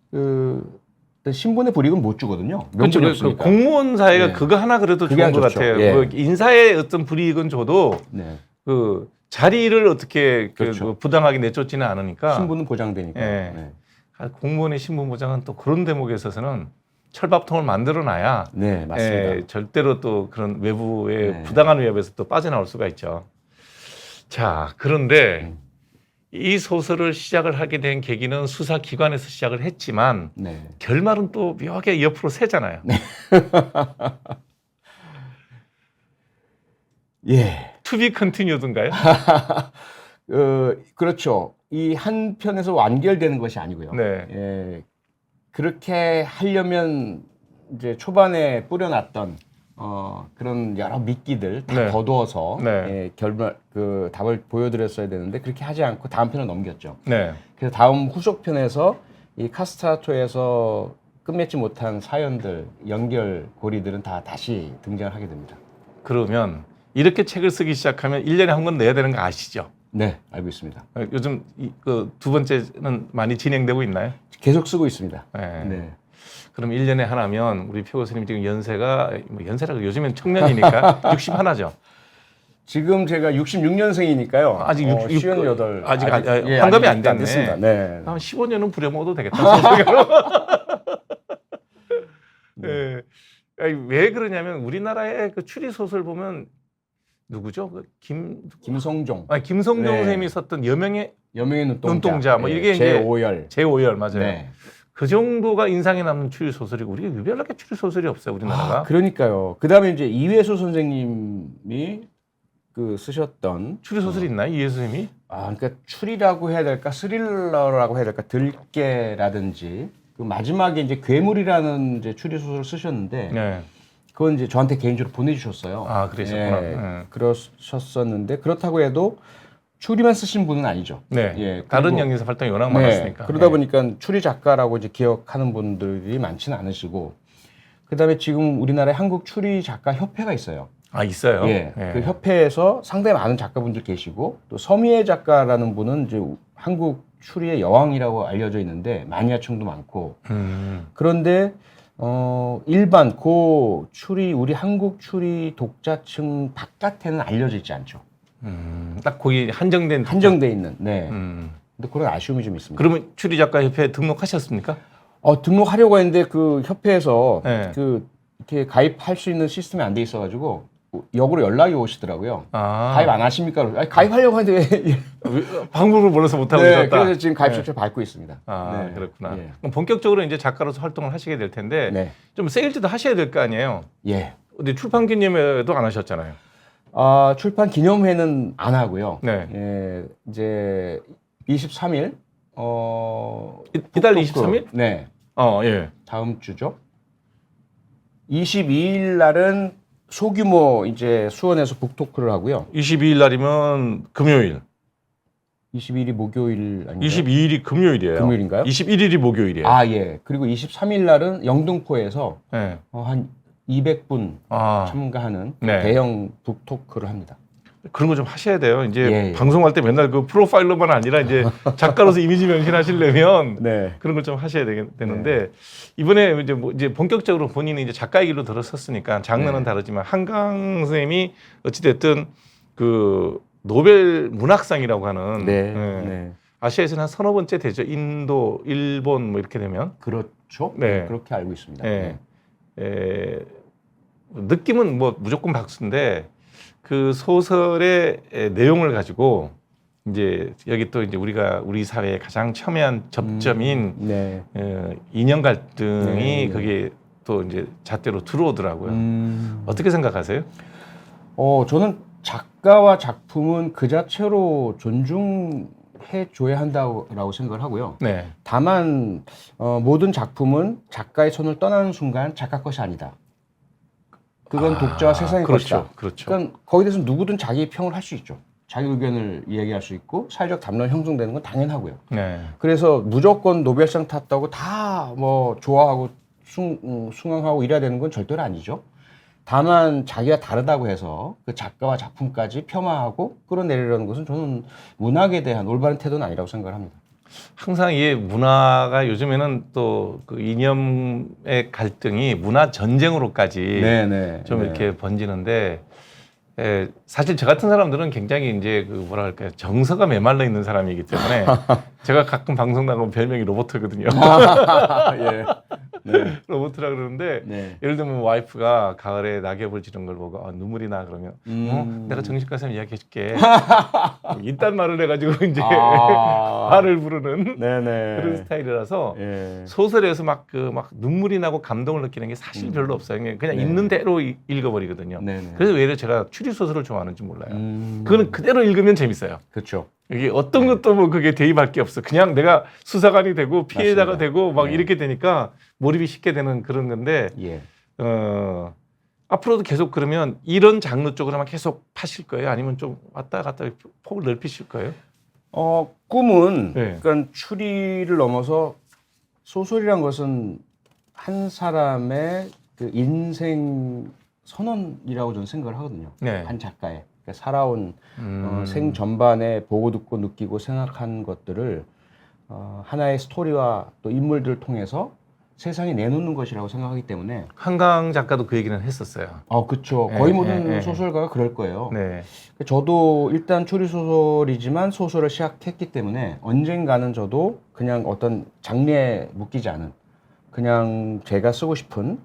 그 신분의 불이익은 못 주거든요. 그렇죠. 그 공무원 사회가 네. 그거 하나 그래도 좋은 것 좋죠. 같아요. 예. 그 인사의 어떤 불이익은 줘도 네. 그 자리를 어떻게 그렇죠. 그 부당하게 내쫓지는 않으니까. 신분은 보장되니까. 예. 네. 공무원의 신분 보장은 또 그런 대목에 있어서는 철밥통을 만들어놔야 네, 맞습니다. 절대로 또 그런 외부의 네. 부당한 위협에서 또 빠져나올 수가 있죠. 자, 그런데 이 소설을 시작을 하게 된 계기는 수사기관에서 시작을 했지만 네. 결말은 또 묘하게 옆으로 새잖아요. 예. To be continued인가요? 그렇죠. 이 한 편에서 완결되는 것이 아니고요. 네. 예. 그렇게 하려면 이제 초반에 뿌려놨던 그런 여러 미끼들 다 네. 거두어서 네. 예, 결말 그 답을 보여드렸어야 되는데 그렇게 하지 않고 다음 편을 넘겼죠. 네. 그래서 다음 후속 편에서 이 카스트라토에서 끝맺지 못한 사연들, 연결고리들은 다 다시 등장을 하게 됩니다. 그러면 이렇게 책을 쓰기 시작하면 1년에 한 권 내야 되는 거 아시죠? 네, 알고 있습니다. 요즘 그 두 번째는 많이 진행되고 있나요? 계속 쓰고 있습니다. 네. 네. 그럼 1년에 하나면 우리 표 교수님 지금 연세가 뭐 연세라고 요즘엔 청년이니까 61죠. 지금 제가 66년생이니까요. 아직 58. 아직 예, 환갑이 아직 안 됐네. 됐습니다. 네. 한 15년은 부려먹어도 되겠다. 소설가로. 네. 아니, 왜 그러냐면 우리나라의 그 추리 소설 보면 누구죠? 그 김성종. 김성종 네. 선생님이 썼던 여명의 눈동자. 눈동자 뭐 이게 이제 제5열. 제5열 맞아요. 네. 그 정도가 인상에 남는 추리 소설이고 우리가 유별나게 추리 소설이 없어요, 우리나라가. 그러니까요. 그다음에 이제 이회수 선생님이 그 쓰셨던 추리 소설이 있나요, 이해 선생님이? 그러니까 추리라고 해야 될까, 스릴러라고 해야 될까, 들깨라든지 그 마지막에 이제 괴물이라는 이제 추리 소설을 쓰셨는데. 네. 그건 이제 저한테 개인적으로 보내주셨어요. 그러셨구나. 예, 그러셨었는데 그렇다고 해도 추리만 쓰신 분은 아니죠. 네. 예, 다른 영리사 활동이 워낙 많았으니까. 그러다 보니까 추리 작가라고 이제 기억하는 분들이 많지는 않으시고, 그다음에 지금 우리나라에 한국 추리 작가 협회가 있어요. 있어요. 예, 그 협회에서 상당히 많은 작가분들 계시고 또 서미애 작가라는 분은 이제 한국 추리의 여왕이라고 알려져 있는데 마니아층도 많고. 그런데 일반 우리 한국 추리 독자층 바깥에는 알려져 있지 않죠. 딱 거기 한정돼 있는. 네. 근데 그런 아쉬움이 좀 있습니다. 그러면 추리 작가 협회에 등록하셨습니까? 등록하려고 했는데 그 협회에서 네. 이렇게 가입할 수 있는 시스템이 안 돼 있어가지고 역으로 연락이 오시더라고요. 가입 안 하십니까? 아니, 가입하려고 하는데 방법을 몰라서 못 하고 네, 있었다. 그래서 지금 가입 절차를 밟고 있습니다. 네. 그렇구나. 예. 그럼 본격적으로 이제 작가로서 활동을 하시게 될 텐데 네. 좀 세일즈도 하셔야 될 거 아니에요. 예. 근데 출판 기념회도 안 하셨잖아요. 출판 기념회는 안 하고요. 네. 예, 이제 23일 이달 23일? 네. 예. 다음 주죠. 22일 날은 소규모 이제 수원에서 북토크를 하고요. 22일 날이면 금요일. 22일이 목요일 아닌가요? 22일이 금요일이에요. 금요일인가요? 21일이 목요일이에요. 예. 그리고 23일 날은 영등포에서 네. 한 200분 참가하는 네. 대형 북토크를 합니다. 그런 거 좀 하셔야 돼요. 이제 예. 방송할 때 맨날 그 프로파일러만 아니라 이제 작가로서 이미지 변신하시려면 네. 그런 걸 좀 하셔야 되는데 이번에 이제 본격적으로 본인이 이제 작가의 길로 들어섰으니까 장르는 네. 다르지만 한강 선생님이 어찌됐든 그 노벨 문학상이라고 하는 네. 아시아에서는 한 서너 번째 되죠. 인도, 일본 뭐 이렇게 되면 그렇죠. 네. 그렇게 알고 있습니다. 네. 느낌은 뭐 무조건 박수인데 그 소설의 내용을 가지고 이제 여기 또 이제 우리 사회의 가장 첨예한 접점인 네. 이념 갈등이 네. 거기에 또 이제 잣대로 들어오더라고요. 어떻게 생각하세요? 저는 작가와 작품은 그 자체로 존중해 줘야 한다고 생각을 하고요. 네. 다만 모든 작품은 작가의 손을 떠나는 순간 작가 것이 아니다. 그건 독자와 세상의 그렇죠. 것이다. 그렇죠. 그러니까 거기에 대해서 누구든 자기 평을 할 수 있죠. 자기 의견을 이야기할 수 있고 사회적 담론이 형성되는 건 당연하고요. 네. 그래서 무조건 노벨상 탔다고 다 뭐 좋아하고 숭앙하고 이래야 되는 건 절대로 아니죠. 다만 자기가 다르다고 해서 그 작가와 작품까지 폄하하고 끌어내리려는 것은 저는 문학에 대한 올바른 태도는 아니라고 생각을 합니다. 항상 이 문화가 요즘에는 또 그 이념의 갈등이 문화 전쟁으로까지 네네. 좀 이렇게 번지는데 사실 저 같은 사람들은 굉장히 이제 그 뭐라 할까요 정서가 메말라 있는 사람이기 때문에 제가 가끔 방송 나가면 별명이 로버트거든요. 예. 네. 로버트라 그러는데 네. 예를 들면 와이프가 가을에 낙엽을 지는 걸 보고 눈물이 나 그러면 내가 정신과 쌤 이야기해줄게. 이딴 말을 해가지고 이제 화를 부르는 네네. 그런 스타일이라서 예. 소설에서 막 눈물이 나고 감동을 느끼는 게 사실 별로 없어요. 그냥 네. 있는 대로 읽어버리거든요. 네네. 그래서 왜 제가 추리 소설을 좋아하는지 몰라요. 그거는 그대로 읽으면 재밌어요. 그렇죠. 이게 어떤 것도 뭐 그게 대입할 게 없어. 그냥 내가 수사관이 되고 피해자가 맞습니다. 되고 막 네. 이렇게 되니까 몰입이 쉽게 되는 그런 건데 예. 앞으로도 계속 그러면 이런 장르 쪽으로만 계속 파실 거예요? 아니면 좀 왔다 갔다 폭을 넓히실 거예요? 꿈은 네. 그러니까 추리를 넘어서 소설이란 것은 한 사람의 그 인생 선언이라고 저는 생각을 하거든요. 네. 한 작가의 그러니까 살아온 생 전반에 보고 듣고 느끼고 생각한 것들을 하나의 스토리와 또 인물들을 통해서 세상에 내놓는 것이라고 생각하기 때문에 한강 작가도 그 얘기는 했었어요. 그렇죠. 네, 거의 모든 네, 소설가가 그럴 거예요. 네. 저도 일단 추리 소설이지만 소설을 시작했기 때문에 언젠가는 저도 그냥 어떤 장르에 묶이지 않은 그냥 제가 쓰고 싶은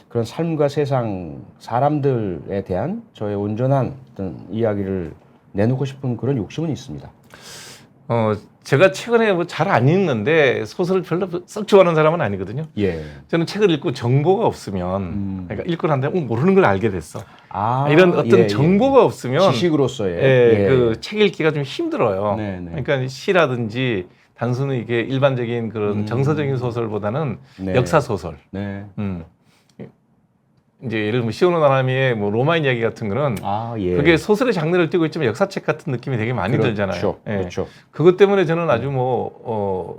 그런 삶과 세상 사람들에 대한 저의 온전한 어떤 이야기를 내놓고 싶은 그런 욕심은 있습니다. 제가 최근에 뭐 잘 안 읽는데 소설을 별로 썩 좋아하는 사람은 아니거든요. 예. 저는 책을 읽고 정보가 없으면 그러니까 읽고 난 다음에 모르는 걸 알게 됐어. 이런 어떤 예, 정보가 없으면 지식으로서의 그 책 읽기가 좀 힘들어요. 네, 네. 그러니까 시라든지 단순히 이게 일반적인 그런 정서적인 소설보다는 네. 역사 소설. 네. 이제 예를 들면 시오노 나나미의 뭐 로마인 이야기 같은 거는 예. 그게 소설의 장르를 띠고 있지만 역사책 같은 느낌이 되게 많이 들잖아요. 예. 그렇죠. 그것 때문에 저는 아주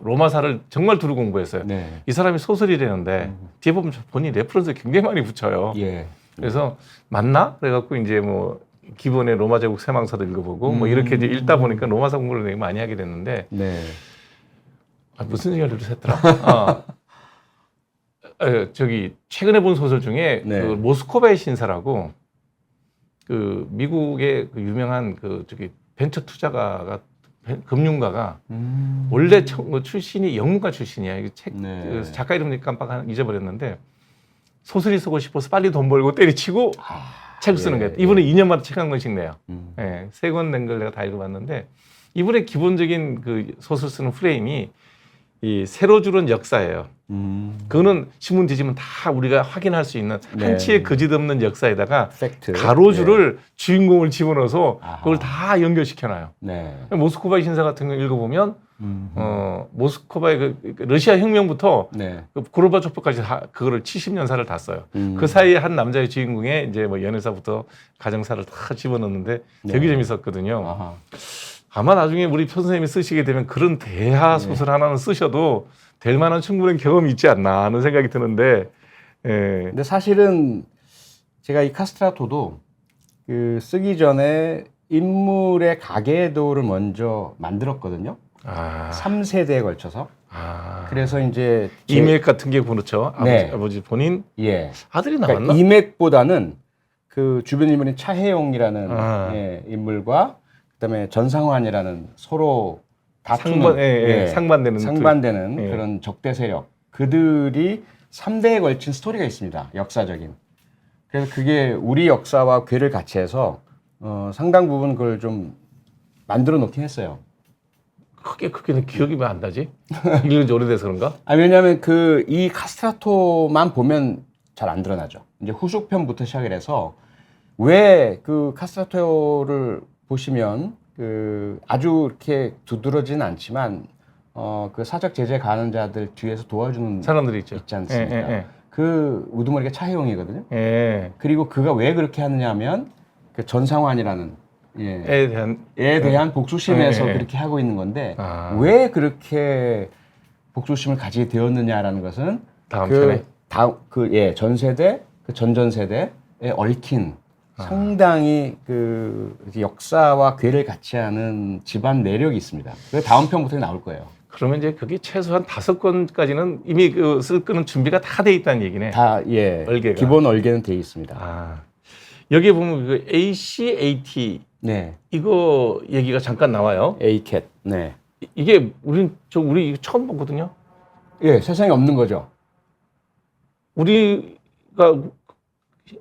로마사를 정말 두루 공부했어요. 네. 이 사람이 소설이라는데 뒤에 보면 본인 레퍼런스 굉장히 많이 붙여요. 예. 그래서 맞나? 그래갖고 이제 뭐 기본의 로마 제국 세망사도 읽어보고 뭐 이렇게 이제 읽다 보니까 로마사 공부를 되게 많이 하게 됐는데 네. 무슨 얘기를 했더라? 저기 최근에 본 소설 중에 네. 그 모스코바의 신사라고 그 미국의 그 유명한 그 저기 벤처 투자가가 금융가가 원래 출신이 영문가 출신이야. 이 책 네. 그 작가 이름 깜빡 잊어버렸는데 소설이 쓰고 싶어서 빨리 돈 벌고 때리치고 책 쓰는 거예요. 이분은 2년마다 책 한 권씩 내요. 예, 3권 낸 걸 내가 다 읽어봤는데 이분의 기본적인 그 소설 쓰는 프레임이 이 세로 줄은 역사예요. 그거는 신문 뒤지면 다 우리가 확인할 수 있는 한치의 거짓 없는 역사에다가 팩트. 가로줄을 주인공을 집어넣어서 그걸 다 연결시켜놔요. 네. 모스크바의 신사 같은 거 읽어보면 모스크바의 그 러시아 혁명부터 네. 그 고르바초프까지 다 그거를 70년사를 다 써요. 그 사이에 한 남자의 주인공의 이제 뭐 연애사부터 가정사를 다 집어넣는데 되게 재밌었거든요. 아마 나중에 우리 표 선생님이 쓰시게 되면 그런 대하 소설 하나는 쓰셔도 될 만한 충분한 경험이 있지 않나 하는 생각이 드는데. 근데 사실은 제가 이 카스트라토도 그 쓰기 전에 인물의 가계도를 먼저 만들었거든요. 3세대에 걸쳐서. 그래서 이제 이맥 같은 게 그렇죠. 네. 아버지 본인 아들이 나왔나? 그러니까 이맥보다는 그 주변 인물인 차혜용이라는 인물과 그다음에 전상환이라는 서로 다투는 상반되는 그런 적대 세력 그들이 3대에 걸친 스토리가 있습니다. 역사적인. 그래서 그게 우리 역사와 궤를 같이 해서 상당 부분 그걸 좀 만들어 놓긴 했어요. 크게는 기억이 왜 안 나지? 읽은 지 오래돼서 그런가? 왜냐하면 그 이 카스트라토만 보면 잘 안 드러나죠. 이제 후속편부터 시작을 해서 왜 그 카스트라토를 보시면 그 아주 이렇게 두드러지는 않지만 그 사적 제재 가하는 자들 뒤에서 도와주는 사람들이 있죠. 있지 않습니까? 그 우두머리가 차혜용이거든요. 그리고 그가 왜 그렇게 하느냐면 그 전상환이라는 에 대한 복수심에서 그렇게 하고 있는 건데 왜 그렇게 복수심을 가지게 되었느냐라는 것은 다음 편에 전 세대 그 전전 세대에 얽힌 상당히 그 역사와 궤를 같이 하는 집안 내력이 있습니다. 그 다음 편부터 나올 거예요. 그러면 이제 그게 최소한 5권까지는 이미 그 쓸 거는 준비가 다 돼 있다는 얘기네. 다 얼개가. 기본 얼개는 돼 있습니다. 여기에 보면 그 ACAT 네. 이거 얘기가 잠깐 나와요. ACAT. 네. 이게 우리 이거 처음 보거든요. 예, 세상에 없는 거죠. 우리가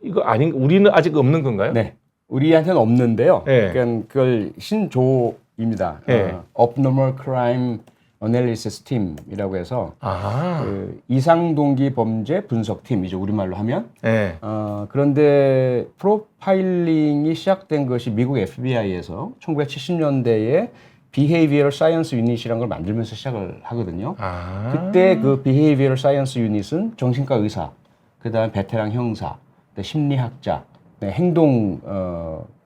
이거 아닌 우리는 아직 없는 건가요? 네. 우리한테는 없는데요. 네. 그러니까 그걸 신조입니다. 네. Abnormal Crime Analysis Team이라고 해서 그 이상 동기 범죄 분석팀이죠. 우리말로 하면. 네. 그런데 프로파일링이 시작된 것이 미국 FBI에서 1970년대에 Behavioral Science Unit이라는 걸 만들면서 시작을 하거든요. 그때 그 Behavioral Science Unit은 정신과 의사, 그다음에 베테랑 형사, 심리학자, 행동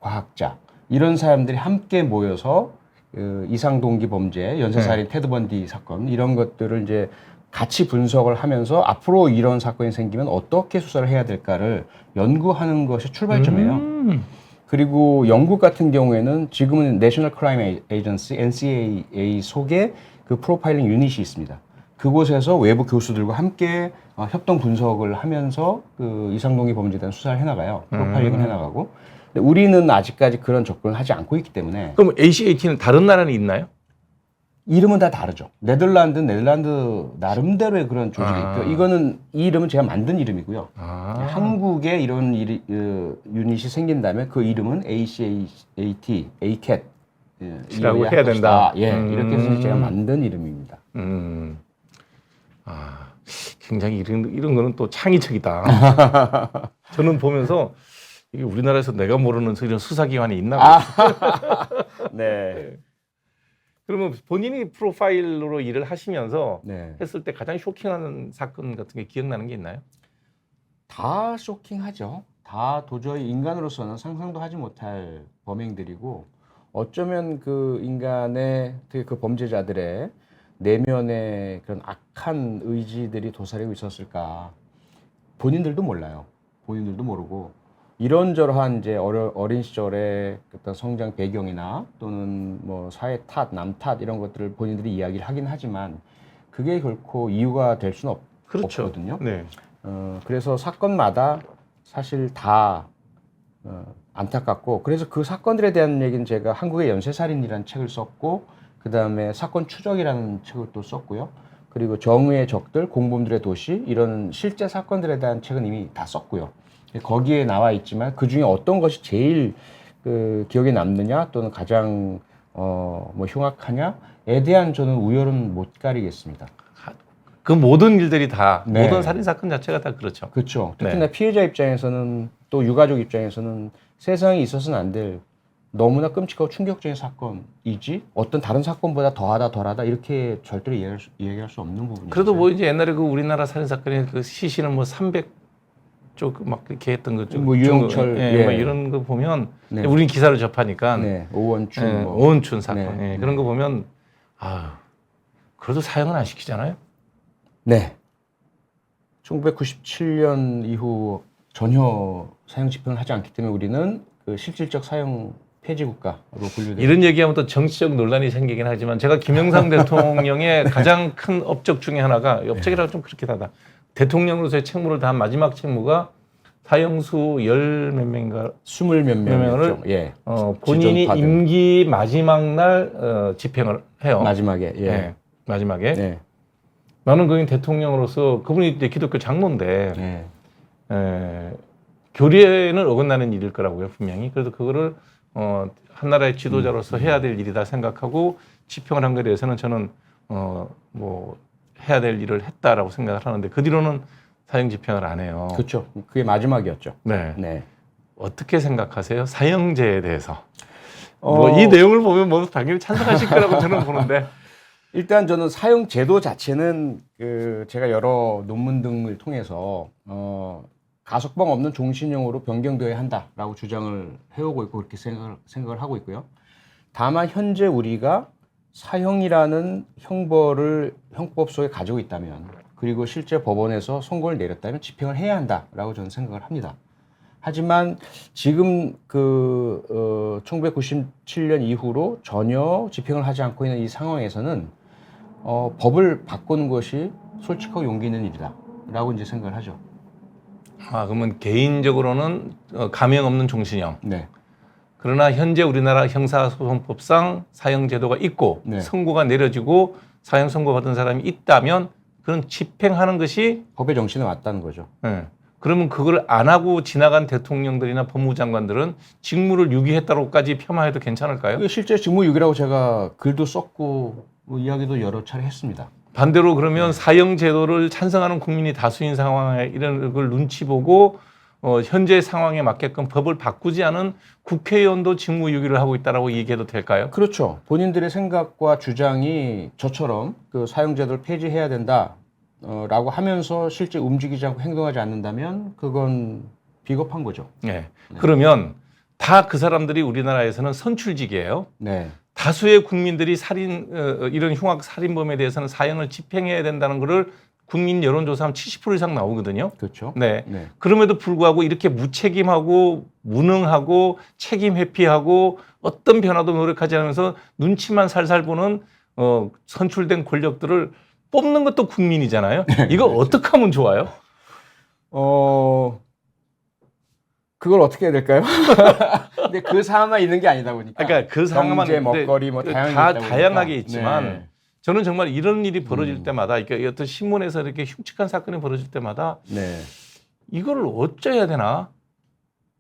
과학자 이런 사람들이 함께 모여서 그 이상 동기 범죄, 연쇄살인, 테드 번디 사건 이런 것들을 이제 같이 분석을 하면서 앞으로 이런 사건이 생기면 어떻게 수사를 해야 될까를 연구하는 것이 출발점이에요. 그리고 영국 같은 경우에는 지금은 내셔널 크라임 에이전시 NCAA 속에 그 프로파일링 유닛이 있습니다. 그곳에서 외부 교수들과 함께 협동 분석을 하면서 그 이상동기 범죄에 대한 수사를 해나가요. 프로파일링을 해나가고. 근데 우리는 아직까지 그런 접근을 하지 않고 있기 때문에. 그럼 ACAT는 다른 나라는 있나요? 이름은 다 다르죠. 네덜란드 나름대로의 그런 조직이 있고, 이거는 이 이름은 제가 만든 이름이고요. 한국에 이런 유닛이 생긴다면 그 이름은 ACAT, 라고 해야 된다. 이렇게 해서 제가 만든 이름입니다. 굉장히 이런 거는 또 창의적이다. 저는 보면서 이게 우리나라에서 내가 모르는 이런 수사기관이 있나 봐요. 네. 그러면 본인이 프로파일러로 일을 하시면서 네. 했을 때 가장 쇼킹한 사건 같은 게 기억나는 게 있나요? 다 쇼킹하죠. 다 도저히 인간으로서는 상상도 하지 못할 범행들이고 어쩌면 그 인간의 그 범죄자들의 내면의 그런 악한 의지들이 도사리고 있었을까. 본인들도 몰라요. 본인들도 모르고 이런저러한 이제 어린 시절의 어떤 성장 배경이나 또는 뭐 사회 탓, 남 탓 이런 것들을 본인들이 이야기를 하긴 하지만 그게 결코 이유가 될 수는 없거든요. 네. 그래서 사건마다 사실 다 안타깝고 그래서 그 사건들에 대한 얘기는 제가 한국의 연쇄살인이라는 책을 썼고 그 다음에 사건 추적이라는 책을 또 썼고요. 그리고 정의의 적들, 공범들의 도시 이런 실제 사건들에 대한 책은 이미 다 썼고요. 거기에 나와 있지만 그 중에 어떤 것이 제일 그 기억에 남느냐 또는 가장 뭐 흉악하냐에 대한 저는 우열은 못 가리겠습니다. 그 모든 일들이 다 네. 모든 살인 사건 자체가 다 그렇죠. 그렇죠. 특히나 피해자 입장에서는 또 유가족 입장에서는 세상에 있어서는 안 될 너무나 끔찍하고 충격적인 사건이지 어떤 다른 사건보다 더하다 덜하다 이렇게 절대로 이야기할 수 없는 부분이죠. 그래도 뭐 이제 옛날에 그 우리나라 살인 사건의 그 시신은 뭐 300쪽 막 이렇게 했던 거죠. 뭐 유영철 뭐 이런 거 보면 네. 우린 기사를 접하니까 오원춘 오원춘 사건 그런 거 보면 그래도 사형은 안 시키잖아요. 네. 1997년 이후 전혀 사형 집행을 하지 않기 때문에 우리는 그 실질적 사형 폐지 국가로 분류돼요. 이런 얘기하면 또 정치적 논란이 생기긴 하지만 제가 김영삼 대통령의 가장 큰 업적 중에 하나가 업적이라고 좀 그렇게 하다. 대통령으로서의 책무를 다한 마지막 책무가 사형수 열 몇 명인가 20몇 명을 본인이 임기 마지막 날 집행을 해요. 마지막에 마지막에. 나는 그게 대통령으로서 그분이 이제 기독교 장로인데 교리에는 어긋나는 일일 거라고요 분명히. 그래서 그거를 한 나라의 지도자로서 해야 될 일이다 생각하고 집행을 한 거에 대해서는 저는 뭐 해야 될 일을 했다라고 생각을 하는데 그 뒤로는 사형 집행을 안 해요. 그렇죠. 그게 마지막이었죠. 네. 어떻게 생각하세요? 사형제에 대해서. 뭐 이 내용을 보면 뭐 당연히 찬성하실 거라고 저는 보는데. 일단 저는 사형 제도 자체는 제가 여러 논문 등을 통해서 가석방 없는 종신형으로 변경되어야 한다라고 주장을 해오고 있고 그렇게 생각을 하고 있고요. 다만 현재 우리가 사형이라는 형벌을 형법 속에 가지고 있다면, 그리고 실제 법원에서 선고를 내렸다면 집행을 해야 한다라고 저는 생각을 합니다. 하지만 지금 1997년 이후로 전혀 집행을 하지 않고 있는 이 상황에서는 법을 바꾸는 것이 솔직하고 용기 있는 일이다라고 이제 생각을 하죠. 그러면 개인적으로는 감형 없는 종신형. 네. 그러나 현재 우리나라 형사소송법상 사형 제도가 있고 네. 선고가 내려지고 사형 선고받은 사람이 있다면 그런 집행하는 것이 법의 정신에 맞다는 거죠. 네. 그러면 그걸 안 하고 지나간 대통령들이나 법무장관들은 직무를 유기했다고까지 폄하해도 괜찮을까요? 실제 직무유기라고 제가 글도 썼고 이야기도 여러 차례 했습니다. 반대로 그러면 사형 제도를 찬성하는 국민이 다수인 상황에 이런 걸 눈치 보고 현재 상황에 맞게끔 법을 바꾸지 않은 국회의원도 직무유기를 하고 있다라고 얘기해도 될까요? 그렇죠. 본인들의 생각과 주장이 저처럼 사형 제도를 폐지해야 된다라고 하면서 실제 움직이지 않고 행동하지 않는다면 그건 비겁한 거죠. 네. 그러면 다 그 사람들이 우리나라에서는 선출직이에요. 네. 다수의 국민들이 이런 흉악 살인범에 대해서는 사형을 집행해야 된다는 것을 국민 여론조사하면 70% 이상 나오거든요. 그렇죠. 네. 네. 그럼에도 불구하고 이렇게 무책임하고 무능하고 책임 회피하고 어떤 변화도 노력하지 않으면서 눈치만 살살 보는 선출된 권력들을 뽑는 것도 국민이잖아요. 이거 그렇죠. 어떻게 하면 좋아요? 그걸 어떻게 해야 될까요? 근데 그 상황만 있는 게 아니다 보니까. 그러니까 그 상황만 경제, 먹거리 뭐 다양하게 있지만 네. 저는 정말 이런 일이 벌어질 때마다 이렇게 어떤 신문에서 이렇게 흉측한 사건이 벌어질 때마다 네. 이거를 어쩌야 되나?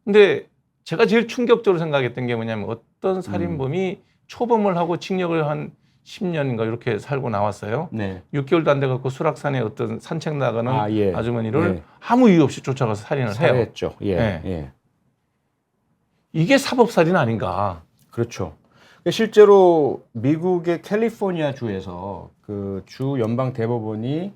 근데 제가 제일 충격적으로 생각했던 게 뭐냐면 어떤 살인범이 초범을 하고 징역을 한 10년인가 이렇게 살고 나왔어요. 네. 6개월도 안 돼갖고 수락산에 어떤 산책 나가는 아주머니를 네. 아무 이유 없이 쫓아가서 살인을 해요. 살해했죠. 예. 네. 예. 이게 사법살인 아닌가? 그렇죠. 실제로 미국의 캘리포니아 주에서 그 주 연방 대법원이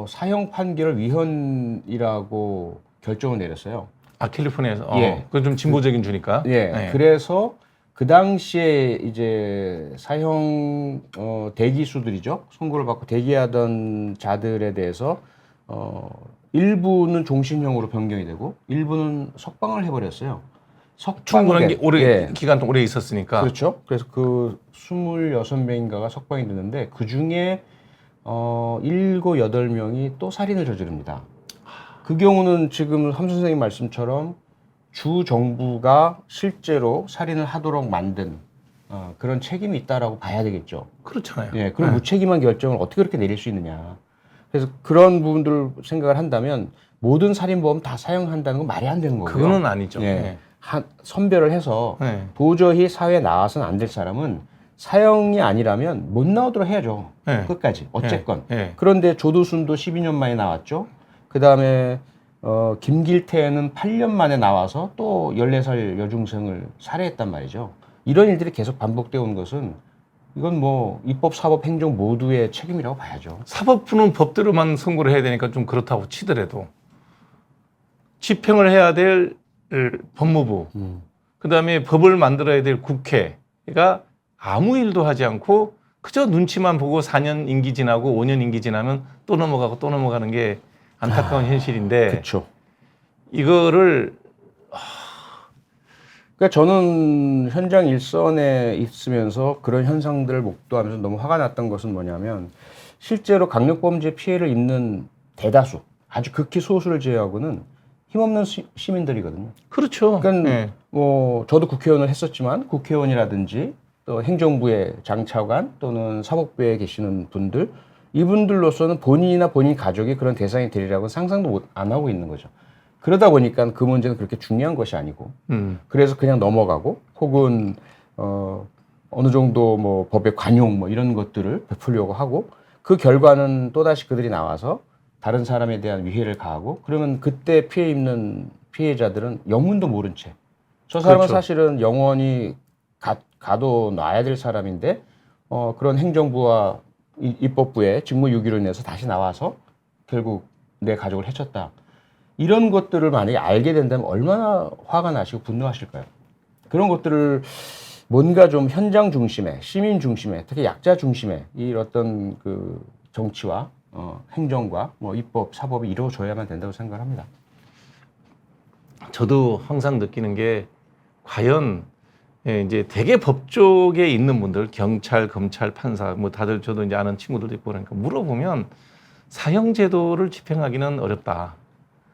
사형 판결을 위헌이라고 결정을 내렸어요. 캘리포니아에서. 예. 그건 좀 진보적인 주니까. 예. 네. 그래서 그 당시에 이제 사형 대기수들이죠. 선고를 받고 대기하던 자들에 대해서 일부는 종신형으로 변경이 되고 일부는 석방을 해버렸어요. 충분한 게 기간 동안 오래 있었으니까. 그렇죠. 그래서 그 26명인가가 석방이 됐는데 그 중에 7, 8명이 또 살인을 저지릅니다. 그 경우는 지금 함 선생님 말씀처럼 주 정부가 실제로 살인을 하도록 만든 그런 책임이 있다라고 봐야 되겠죠. 그렇잖아요. 예, 그런 무책임한 결정을 어떻게 그렇게 내릴 수 있느냐. 그래서 그런 부분들을 생각을 한다면 모든 살인범 다 사형한다는 건 말이 안 되는 거고요. 그거는 아니죠. 예. 선별을 해서 네. 도저히 사회에 나와서는 안 될 사람은 사형이 아니라면 못 나오도록 해야죠. 네. 끝까지. 어쨌건. 네. 그런데 조두순도 12년 만에 나왔죠. 그 다음에 김길태는 8년 만에 나와서 또 14살 여중생을 살해했단 말이죠. 이런 일들이 계속 반복되어 온 것은 이건 뭐 입법, 사법, 행정 모두의 책임이라고 봐야죠. 사법부는 법대로만 선고를 해야 되니까 좀 그렇다고 치더라도 집행을 해야 될 법무부, 그다음에 법을 만들어야 될 국회가 아무 일도 하지 않고 그저 눈치만 보고 4년 임기 지나고 5년 임기 지나면 또 넘어가고 또 넘어가는 게 안타까운 현실인데 그렇죠. 이거를 그러니까 저는 현장 일선에 있으면서 그런 현상들을 목도하면서 너무 화가 났던 것은 뭐냐면 실제로 강력범죄 피해를 입는 대다수, 아주 극히 소수를 제외하고는 힘없는 시민들이거든요. 그렇죠. 그러니까 뭐 저도 국회의원을 했었지만 국회의원이라든지 또 행정부의 장차관 또는 사법부에 계시는 분들, 이분들로서는 본인이나 본인 가족이 그런 대상이 되리라고는 상상도 안 하고 있는 거죠. 그러다 보니까 그 문제는 그렇게 중요한 것이 아니고 그래서 그냥 넘어가고 혹은 어느 정도 뭐 법의 관용 뭐 이런 것들을 베풀려고 하고 그 결과는 또다시 그들이 나와서 다른 사람에 대한 위해를 가하고 그러면 그때 피해 입는 피해자들은 영문도 모른 채. 저 사람은 그렇죠. 사실은 영원히 가도 놔야 될 사람인데 그런 행정부와 입법부의 직무유기로 인해서 다시 나와서 결국 내 가족을 해쳤다. 이런 것들을 만약에 알게 된다면 얼마나 화가 나시고 분노하실까요? 그런 것들을 뭔가 좀 현장 중심에, 시민 중심에, 특히 약자 중심에 이 어떤 그 정치와 행정과 뭐 입법, 사법이 이루어져야만 된다고 생각합니다. 저도 항상 느끼는 게 과연 이제 대개 법 쪽에 있는 분들, 경찰, 검찰, 판사, 뭐 다들 저도 이제 아는 친구들도 있고 그러니까 물어보면 사형제도를 집행하기는 어렵다.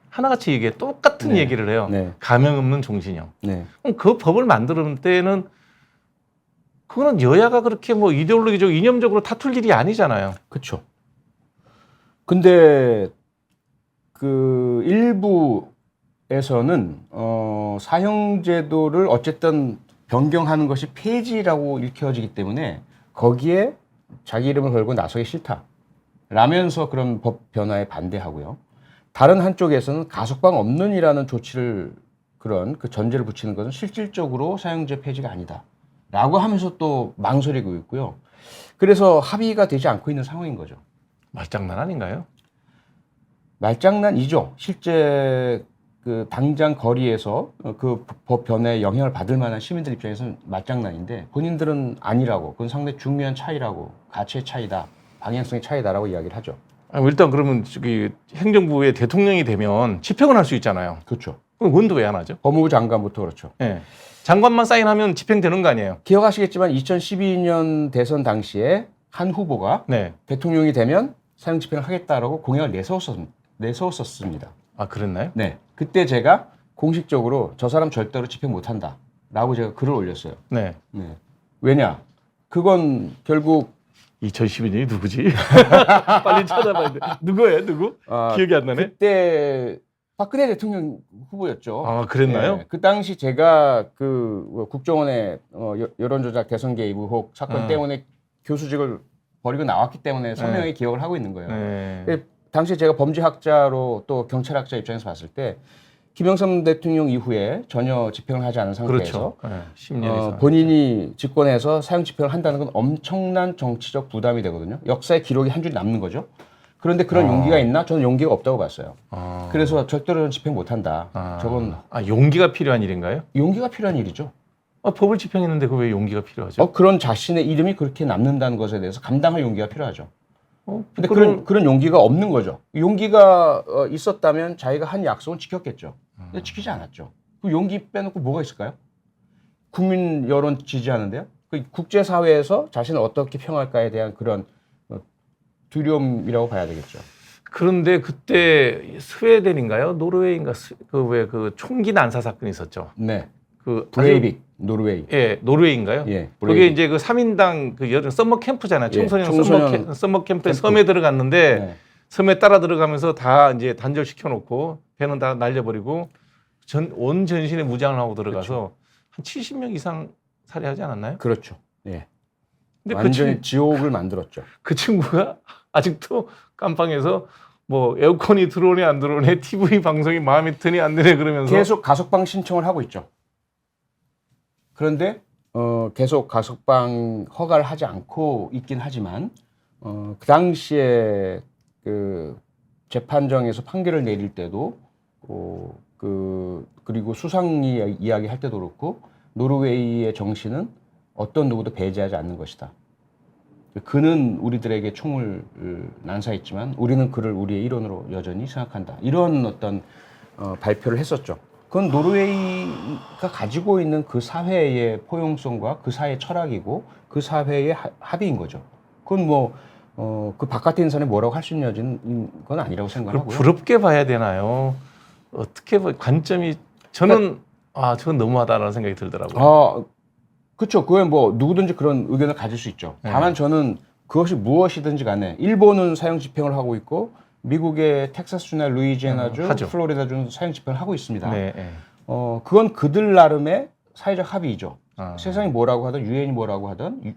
하나같이 이게 똑같은 얘기를 해요. 감형 없는 종신형. 그럼 그 법을 만드는 때는 그거는 여야가 그렇게 뭐 이데올로기적, 이념적으로 다툴 일이 아니잖아요. 그렇죠. 근데 그 일부에서는 사형제도를 어쨌든 변경하는 것이 폐지라고 일컬어지기 때문에 거기에 자기 이름을 걸고 나서기 싫다. 라면서 그런 법 변화에 반대하고요. 다른 한쪽에서는 가석방 없는이라는 조치를 그런 그 전제를 붙이는 것은 실질적으로 사형제 폐지가 아니다. 라고 하면서 또 망설이고 있고요. 그래서 합의가 되지 않고 있는 상황인 거죠. 말장난 아닌가요? 말장난이죠. 실제 그 당장 거리에서 그 법 변화에 영향을 받을 만한 시민들 입장에서는 말장난인데 본인들은 아니라고, 그건 상당히 중요한 차이라고, 가치의 차이다, 방향성의 차이다라고 이야기를 하죠. 일단 그러면 저기 행정부의 대통령이 되면 집행을 할 수 있잖아요. 그렇죠. 그럼 그건 왜 안 하죠? 법무부 장관부터 그렇죠. 네. 장관만 사인하면 집행되는 거 아니에요? 기억하시겠지만 2012년 대선 당시에 한 후보가 대통령이 되면 사형 집행을 하겠다라고 공약을 내세웠었습니다. 아, 그랬나요? 네. 그때 제가 공식적으로 저 사람 절대로 집행 못한다 라고 제가 글을 올렸어요. 네. 왜냐? 그건 결국 2012년이 누구지? 빨리 찾아봐야 돼. 누구예요? 누구? 기억이 안 나네. 그때 박근혜 대통령 후보였죠. 아, 그랬나요? 네. 그 당시 제가 그 국정원의 여론조작 대선 개입 의혹 사건 때문에 교수직을 버리고 나왔기 때문에 선명히 기억을 하고 있는 거예요. 당시 제가 범죄학자로 또 경찰학자 입장에서 봤을 때 김영삼 대통령 이후에 전혀 집행을 하지 않은 상태에서 10년 이상 본인이 집권해서 사형 집행을 한다는 건 엄청난 정치적 부담이 되거든요. 역사의 기록이 한 줄 남는 거죠. 그런데 그런 용기가 있나? 저는 용기가 없다고 봤어요. 그래서 절대로 집행 못한다. 저건 용기가 필요한 일인가요? 용기가 필요한 일이죠. 법을 집행했는데 그 왜 용기가 필요하죠? 그런 자신의 이름이 그렇게 남는다는 것에 대해서 감당할 용기가 필요하죠. 근데 그런 용기가 없는 거죠. 용기가 있었다면 자기가 한 약속은 지켰겠죠. 근데 지키지 않았죠. 그 용기 빼놓고 뭐가 있을까요? 국민 여론 지지하는데요. 그 국제사회에서 자신을 어떻게 평할까에 대한 그런 두려움이라고 봐야 되겠죠. 그런데 그때 스웨덴인가요? 노르웨이인가? 그 총기 난사 사건이 있었죠. 네. 브레이빅, 노르웨이. 예, 노르웨이인가요? 예. 그게 이제 그 3인당 그 여름 썸머 캠프잖아요. 청소년 썸머 캠프에 섬에 들어갔는데 섬에 따라 들어가면서 다 이제 단절시켜 놓고 배는 다 날려버리고 온 전신에 무장을 하고 들어가서 한 70명 이상 살해하지 않았나요? 그렇죠. 예. 근데 완전히 지옥을 만들었죠. 그 친구가 아직도 깜빵에서 뭐 에어컨이 들어오네 안 들어오네, TV 방송이 마음에 드니 안 드네 그러면서 계속 가석방 신청을 하고 있죠. 그런데 계속 가석방 허가를 하지 않고 있긴 하지만 그 당시에 그 재판정에서 판결을 내릴 때도 그리고 수상 이야기 할 때도 그렇고 노르웨이의 정신은 어떤 누구도 배제하지 않는 것이다. 그는 우리들에게 총을 난사했지만 우리는 그를 우리의 일원으로 여전히 생각한다. 이런 어떤 발표를 했었죠. 그건 노르웨이가 가지고 있는 그 사회의 포용성과 그 사회의 철학이고 그 사회의 합의인 거죠. 그건 뭐 그 바깥에 있는 사람이 뭐라고 할 수 있는 건 아니라고 생각하고요. 부럽게 봐야 되나요? 어떻게 관점이 저는 저건 너무하다라는 생각이 들더라고요. 그렇죠. 그건 뭐 누구든지 그런 의견을 가질 수 있죠. 다만 저는 그것이 무엇이든지 간에 일본은 사형 집행을 하고 있고 미국의 텍사스주나 루이지애나주, 플로리다주는 사형 집행을 하고 있습니다. 그건 그들 나름의 사회적 합의이죠. 세상이 뭐라고 하든 유엔이 뭐라고 하든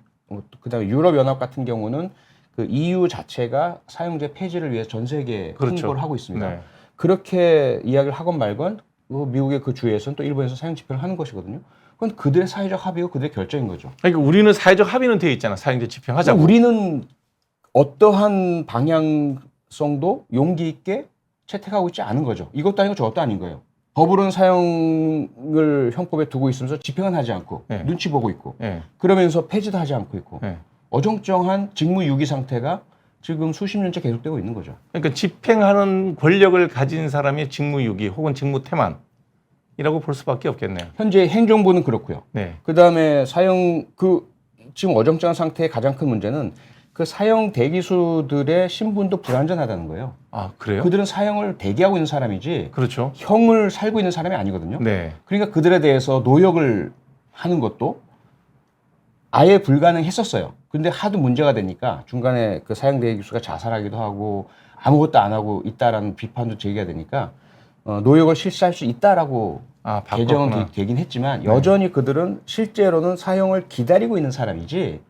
그다음에 유럽연합 같은 경우는 그 EU 자체가 사형제 폐지를 위해 전 세계에 홍보를 하고 있습니다. 그렇게 이야기를 하건 말건 미국의 그 주에서는 또 일본에서 사형 집행을 하는 것이거든요. 그건 그들의 사회적 합의고 그들의 결정인 거죠. 그러니까 우리는 사회적 합의는 되어 있잖아. 사형제 집행하자고. 우리는 어떠한 방향성도 용기 있게 채택하고 있지 않은 거죠. 이것도 아니고 저것도 아닌 거예요. 법으로는 사형을 형법에 두고 있으면서 집행은 하지 않고 네. 눈치 보고 있고 네. 그러면서 폐지도 하지 않고 있고 네. 어정쩡한 직무유기 상태가 지금 수십 년째 계속되고 있는 거죠. 그러니까 집행하는 권력을 가진 사람의 직무유기 혹은 직무태만이라고 볼 수밖에 없겠네요. 현재 행정부는 그렇고요. 네. 그다음에 사형 지금 어정쩡한 상태의 가장 큰 문제는 그 사형 대기수들의 신분도 불완전하다는 거예요. 아, 그래요? 그들은 사형을 대기하고 있는 사람이지 그렇죠. 형을 살고 있는 사람이 아니거든요. 네. 그러니까 그들에 대해서 노역을 하는 것도 아예 불가능했었어요. 근데 하도 문제가 되니까 중간에 그 사형 대기수가 자살하기도 하고 아무것도 안 하고 있다라는 비판도 제기가 되니까 노역을 실시할 수 있다라고 개정은 되긴 했지만 여전히 그들은 실제로는 사형을 기다리고 있는 사람이지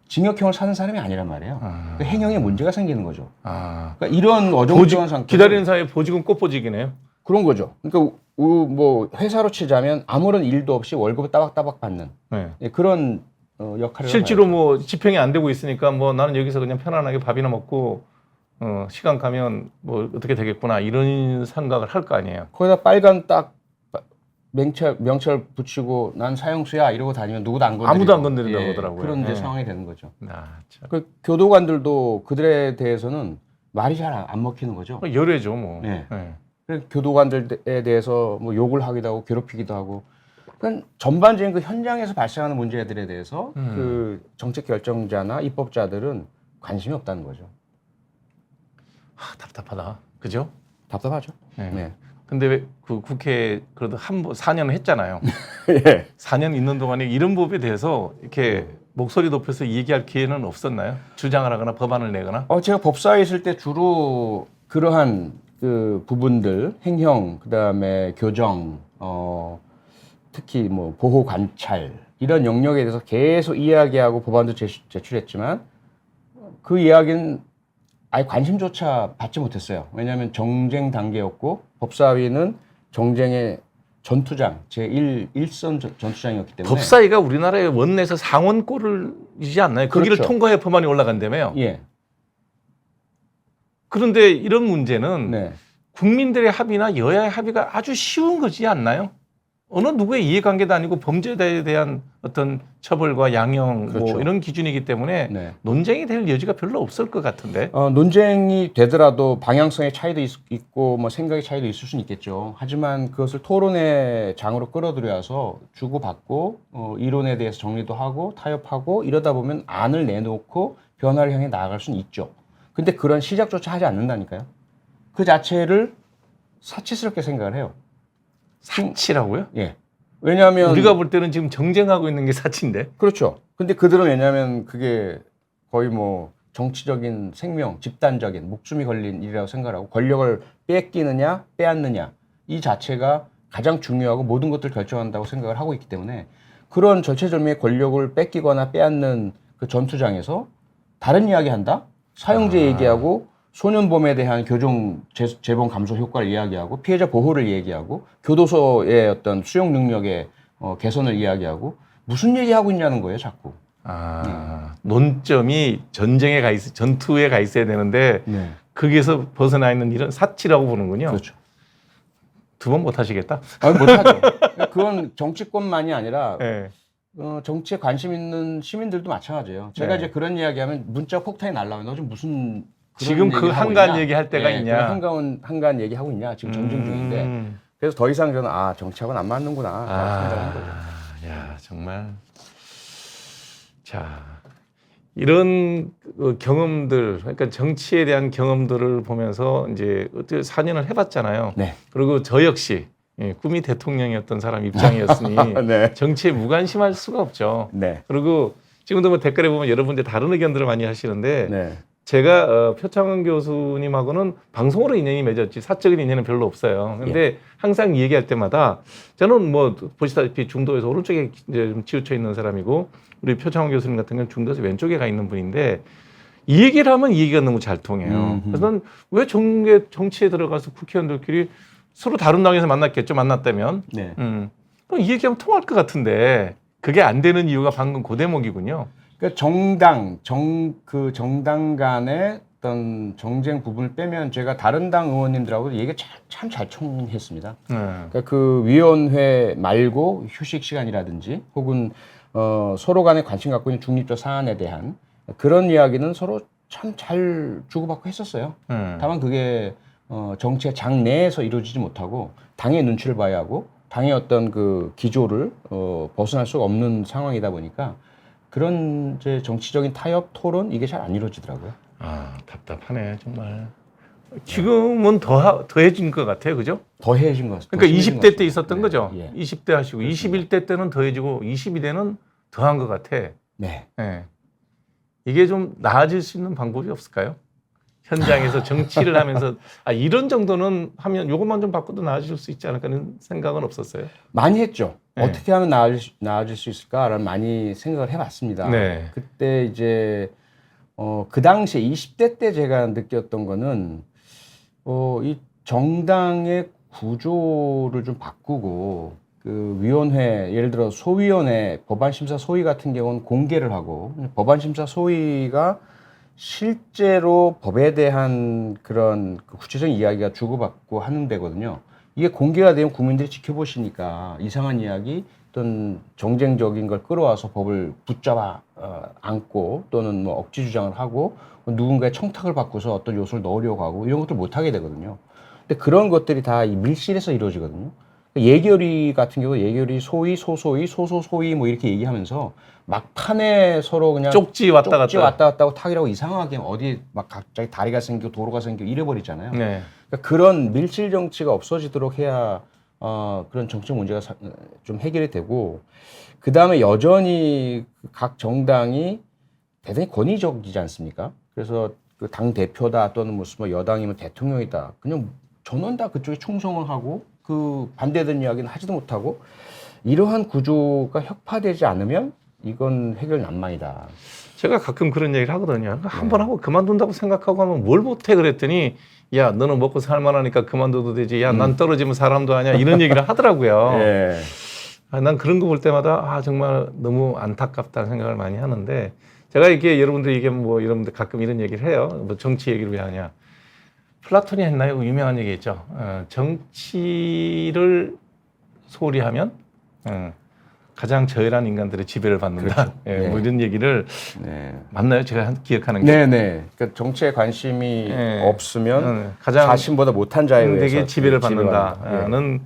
징역형을 사는 사람이 아니란 말이에요. 그 행형에 문제가 생기는 거죠. 그러니까 이런 어정쩡한 상태 기다리는 사이에 보직은 꽃보직이네요. 그런 거죠. 그러니까 뭐 회사로 치자면 아무런 일도 없이 월급을 따박따박 받는 네. 그런 역할을 실제로 뭐 집행이 안 되고 있으니까 뭐 나는 여기서 그냥 편안하게 밥이나 먹고 시간 가면 뭐 어떻게 되겠구나 이런 생각을 할 거 아니에요. 거기다 빨간 딱 명찰 붙이고 난 사형수야 이러고 다니면 누구도 안 건드리고 아무도 안 건드린다고 하더라고요. 그런 이제 상황이 되는 거죠. 참. 그 교도관들도 그들에 대해서는 말이 잘 안 먹히는 거죠. 열애죠, 뭐. 네. 그래서 교도관들에 대해서 뭐 욕을 하기도 하고 괴롭히기도 하고. 그러니까 전반적인 그 현장에서 발생하는 문제들에 대해서 그 정책 결정자나 입법자들은 관심이 없다는 거죠. 답답하다. 그죠? 답답하죠. 네. 근데 왜 그 국회에 그래도 4년을 했잖아요. 예. 4년 있는 동안에 이런 법에 대해서 이렇게 목소리 높여서 얘기할 기회는 없었나요? 주장을 하거나 법안을 내거나? 제가 법사에 있을 때 주로 그러한 그 부분들, 행형, 그다음에 교정, 특히 뭐 보호 관찰 이런 영역에 대해서 계속 이야기하고 법안도 제출했지만 그 이야기는 아예 관심조차 받지 못했어요. 왜냐하면 정쟁 단계였고 법사위는 정쟁의 전투장, 제1선 전투장이었기 때문에 법사위가 우리나라의 원내에서 상원꼴이지 않나요? 그 길을 그렇죠. 통과해 법안이 올라간다며요. 예. 그런데 이런 문제는 네. 국민들의 합의나 여야의 합의가 아주 쉬운 거지 않나요? 어느 누구의 이해관계도 아니고 범죄에 대한 어떤 처벌과 양형 그렇죠. 뭐 이런 기준이기 때문에 네. 논쟁이 될 여지가 별로 없을 것 같은데. 논쟁이 되더라도 방향성의 차이도 있고 뭐 생각의 차이도 있을 수는 있겠죠. 하지만 그것을 토론의 장으로 끌어들여서 주고받고 이론에 대해서 정리도 하고 타협하고 이러다 보면 안을 내놓고 변화를 향해 나아갈 수는 있죠. 근데 그런 시작조차 하지 않는다니까요. 그 자체를 사치스럽게 생각을 해요. 사치라고요? 예. 왜냐하면 우리가 볼 때는 지금 정쟁하고 있는 게 사치인데. 그렇죠. 근데 그들은 왜냐하면 그게 거의 뭐 정치적인 생명, 집단적인 목숨이 걸린 일이라고 생각하고 권력을 뺏기느냐, 빼앗느냐 이 자체가 가장 중요하고 모든 것들을 결정한다고 생각을 하고 있기 때문에 그런 절체절명의 권력을 뺏기거나 빼앗는 그 전투장에서 다른 이야기 한다? 사형제 얘기하고 소년범에 대한 교정 재범 감소 효과를 이야기하고 피해자 보호를 얘기하고 교도소의 어떤 수용 능력의 개선을 이야기하고 무슨 얘기하고 있냐는 거예요, 자꾸. 논점이 전쟁에 가 있어, 전투에 가 있어야 되는데 거기에서 벗어나 있는 이런 사치라고 보는군요. 그렇죠. 두 번 못 하시겠다? 못하죠. 그건 정치권만이 아니라 네. 정치에 관심 있는 시민들도 마찬가지예요. 제가 이제 그런 이야기하면 문자 폭탄이 날라와요. 너 지금 무슨 지금 그 한가한 얘기 할 때가 있냐? 한가한 얘기 하고 있냐? 지금 전쟁 중인데. 그래서 더 이상 저는 정치하고는 안 맞는구나. 생각하는 거죠. 야, 정말. 자, 이런 경험들, 그러니까 정치에 대한 경험들을 보면서 이제 4년을 해봤잖아요. 네. 그리고 저 역시 꿈이 대통령이었던 사람 입장이었으니 네. 정치에 무관심할 수가 없죠. 네. 그리고 지금도 뭐 댓글에 보면 여러분들 다른 의견들을 많이 하시는데 네. 제가 표창원 교수님하고는 방송으로 인연이 맺었지 사적인 인연은 별로 없어요. 근데 항상 얘기할 때마다 저는 뭐 보시다시피 중도에서 오른쪽에 이제 좀 치우쳐 있는 사람이고 우리 표창원 교수님 같은 경우는 중도에서 왼쪽에 가 있는 분인데 이 얘기를 하면 이 얘기가 너무 잘 통해요. 그래서 난 왜 정치에 들어가서 국회의원들끼리 서로 다른 당에서 만났겠죠. 만났다면. 네. 그럼 이 얘기하면 통할 것 같은데 그게 안 되는 이유가 방금 그 대목이군요. 그러니까 정당 간의 어떤 정쟁 부분을 빼면 제가 다른 당 의원님들하고 얘기가 참 잘 통했습니다. 그러니까 그 위원회 말고 휴식 시간이라든지 혹은 서로 간에 관심 갖고 있는 중립적 사안에 대한 그런 이야기는 서로 참 잘 주고받고 했었어요. 다만 그게 정치의 장 내에서 이루어지지 못하고 당의 눈치를 봐야 하고 당의 어떤 그 기조를 벗어날 수가 없는 상황이다 보니까 그런 이제 정치적인 타협, 토론 이게 잘 안 이루어지더라고요. 아, 답답하네 정말. 지금은 더해진 것 같아요, 그죠? 더해진 것 같습니다. 그러니까 20대 때 있었던 네, 거죠. 예. 20대 하시고 그렇습니다. 21대 때는 더해지고 22대는 더한 것 같아. 네. 네. 이게 좀 나아질 수 있는 방법이 없을까요? 현장에서 정치를 하면서 이런 정도는 하면 이것만 좀 바꿔도 나아질 수 있지 않을까 하는 생각은 없었어요? 많이 했죠. 네. 어떻게 하면 나아질 수 있을까라는 많이 생각을 해봤습니다. 네. 그때 이제 그 당시에 20대 때 제가 느꼈던 거는 이 정당의 구조를 좀 바꾸고 그 위원회 예를 들어 소위원회 법안심사 소위 같은 경우는 공개를 하고 법안심사 소위가 실제로 법에 대한 그런 구체적인 이야기가 주고받고 하는 데거든요. 이게 공개가 되면 국민들이 지켜보시니까 이상한 이야기 어떤 정쟁적인 걸 끌어와서 법을 붙잡아 안고 또는 뭐 억지 주장을 하고 누군가의 청탁을 받고서 어떤 요소를 넣으려고 하고 이런 것들 못 하게 되거든요. 근데 그런 것들이 다 이 밀실에서 이루어지거든요. 예결위 같은 경우 예결위 소위, 소소위, 소소소위 뭐 이렇게 얘기하면서 막판에 서로 그냥 쪽지 왔다 갔다 하고 탁이라고 이상하게 어디 막 갑자기 다리가 생기고 도로가 생기고 이래버리잖아요. 네. 그러니까 그런 밀실 정치가 없어지도록 해야 그런 정책 문제가 좀 해결이 되고 그 다음에 여전히 각 정당이 대단히 권위적이지 않습니까? 그래서 그 당 대표다 또는 무슨 뭐 여당이면 대통령이다 그냥 전원 다 그쪽에 충성을 하고 그 반대되는 이야기는 하지도 못하고 이러한 구조가 혁파되지 않으면 이건 해결 난망이다. 제가 가끔 그런 얘기를 하거든요. 한번 하고 그만둔다고 생각하고 하면 뭘 못해 그랬더니 야 너는 먹고 살만하니까 그만둬도 되지. 야 난 떨어지면 사람도 아니야. 이런 얘기를 하더라고요. 예. 난 그런 거 볼 때마다 정말 너무 안타깝다는 생각을 많이 하는데 제가 이게 여러분들 이게 뭐 여러분들 가끔 이런 얘기를 해요. 뭐 정치 얘기를 왜 하냐. 플라톤이 했나요? 유명한 얘기 있죠. 정치를 소홀히 하면 가장 저열한 인간들의 지배를 받는다. 그렇죠. 예, 네. 뭐 이런 얘기를 맞나요? 제가 기억하는 게. 네네. 그러니까 정치에 관심이 없으면 가장 자신보다 못한 자에 의해서 지배를 받는다는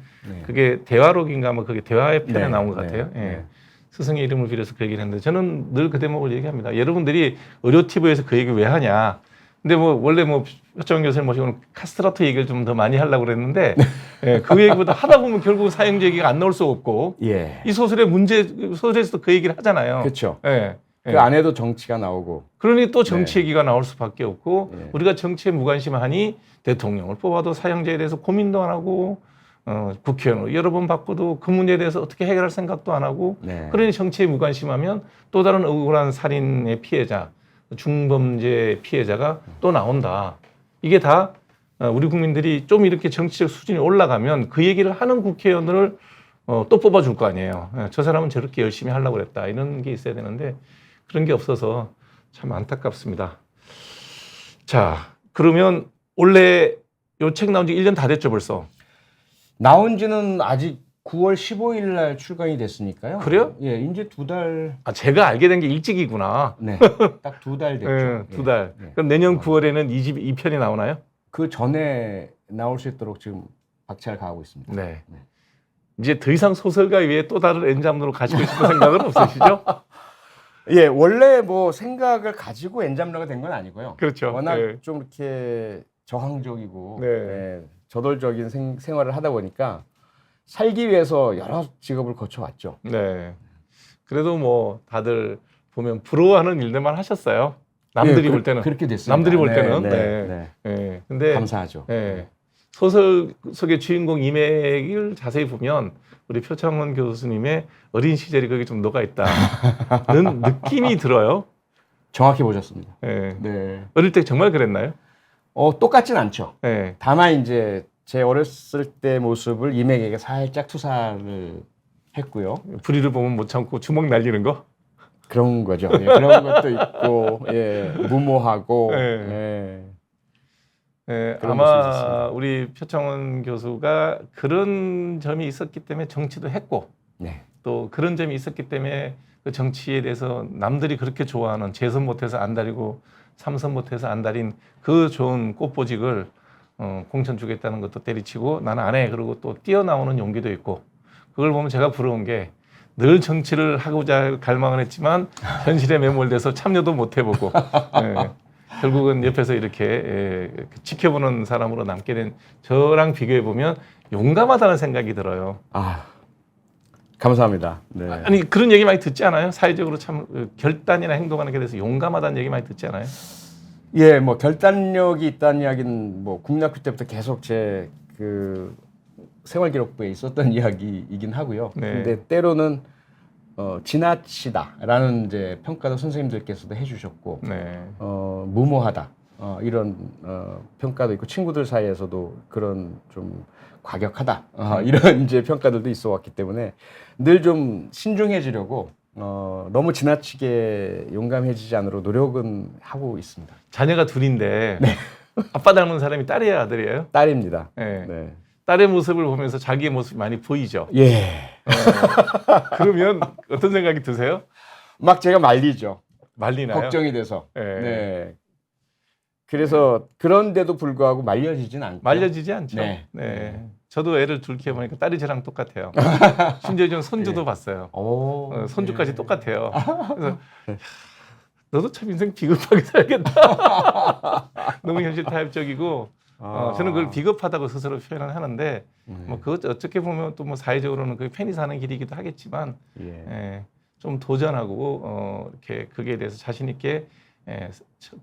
그게 대화록인가 뭐 그게 대화의 편에 나온 것 같아요. 스승의 이름을 빌어서 그 얘기를 했는데 저는 늘 그 대목을 얘기합니다. 여러분들이 의료 TV에서 그 얘기 왜 하냐? 근데 뭐 원래 뭐 표창원 교수님 모시고 카스트라토 얘기를 좀 더 많이 하려고 그랬는데 그 얘기보다 하다 보면 결국 사형제 얘기가 안 나올 수 없고 이 소설의 소설에서도 그 얘기를 하잖아요. 그렇죠. 그 안에도 정치가 나오고. 그러니 또 정치 얘기가 나올 수밖에 없고 우리가 정치에 무관심하니 대통령을 뽑아도 사형제에 대해서 고민도 안 하고 국회의원으로 여러 번 바꿔도 그 문제에 대해서 어떻게 해결할 생각도 안 하고 그러니 정치에 무관심하면 또 다른 억울한 살인의 피해자 중범죄 피해자가 또 나온다. 이게 다 우리 국민들이 좀 이렇게 정치적 수준이 올라가면 그 얘기를 하는 국회의원을 또 뽑아줄 거 아니에요. 저 사람은 저렇게 열심히 하려고 그랬다. 이런 게 있어야 되는데 그런 게 없어서 참 안타깝습니다. 자, 그러면 원래 요 책 나온 지 1년 다 됐죠 벌써? 나온 지는 아직 9월 15일 날 출간이 됐으니까요. 그래요? 예, 이제 2달. 제가 알게 된 게 일찍이구나. 네, 딱 2달 됐죠. 2달. 그럼 내년 9월에는 2편이 나오나요? 그 전에 나올 수 있도록 지금 박차를 가하고 있습니다. 네. 이제 더 이상 소설가 외에 또 다른 엔잡러로 가시고 싶은 생각은 없으시죠? 예, 원래 뭐 생각을 가지고 엔잡러가 된 건 아니고요. 그렇죠. 워낙 좀 이렇게 저항적이고 저돌적인 생활을 하다 보니까 살기 위해서 여러 직업을 거쳐왔죠. 네. 그래도 뭐 다들 보면 부러워하는 일들만 하셨어요. 남들이 볼 때는. 그렇게 됐습니다. 남들이 볼 때는. 근데 감사하죠. 소설 속의 주인공 이맥을 자세히 보면 우리 표창원 교수님의 어린 시절이 거기 좀 녹아 있다는 느낌이 들어요. 정확히 보셨습니다. 어릴 때 정말 그랬나요? 똑같진 않죠. 다만 이제 제 어렸을 때 모습을 이맥에게 살짝 투사를 했고요. 불의를 보면 못 참고 주먹 날리는 거? 그런 거죠. 예, 그런 것도 있고, 예, 무모하고, 예. 예, 아마 우리 표창원 교수가 그런 점이 있었기 때문에 정치도 했고, 네. 또 그런 점이 있었기 때문에 그 정치에 대해서 남들이 그렇게 좋아하는 재선 못해서 안달이고 삼선 못해서 안달인 그 좋은 꽃보직을 공천 주겠다는 것도 때리치고 나는 안 해. 그러고 또 뛰어나오는 용기도 있고, 그걸 보면 제가 부러운 게 늘 정치를 하고자 갈망을 했지만 현실에 매몰돼서 참여도 못 해보고 예, 결국은 옆에서 이렇게 지켜보는 사람으로 남게 된 저랑 비교해 보면 용감하다는 생각이 들어요. 아, 감사합니다. 네. 아니 그런 얘기 많이 듣지 않아요? 사회적으로 참 결단이나 행동하는 게 대해서 용감하다는 얘기 많이 듣지 않아요? 예, 뭐 결단력이 있다는 이야기는 뭐 국민학교 때부터 계속 제 그 생활기록부에 있었던 이야기이긴 하고요. 네. 근데 때로는 지나치다라는 이제 평가도 선생님들께서도 해주셨고, 네. 무모하다 이런 평가도 있고 친구들 사이에서도 그런 좀 과격하다 이런 이제 평가들도 있어 왔기 때문에 늘 좀 신중해지려고 너무 지나치게 용감해지지 않으려 노력은 하고 있습니다. 자녀가 둘인데 네. 아빠 닮은 사람이 딸이에요, 아들이에요? 딸입니다. 네. 네. 딸의 모습을 보면서 자기의 모습이 많이 보이죠. 예. 그러면 어떤 생각이 드세요? 막 제가 말리죠. 말리나요? 걱정이 돼서. 네. 네. 그래서 그런데도 불구하고 말려지진 않죠. 말려지지 않죠. 네. 네. 저도 애를 둘 키워보니까 딸이 저랑 똑같아요. 심지어 전 손주도 네. 봤어요. 오, 손주까지 네. 똑같아요. 그래서 너도 참 인생 비겁하게 살겠다. 너무 현실 타협적이고 저는 그걸 비겁하다고 스스로 표현을 하는데 뭐 그것 어떻게 보면 또 뭐 사회적으로는 그 편히 사는 길이기도 하겠지만 좀 도전하고 이렇게 거기에 대해서 자신 있게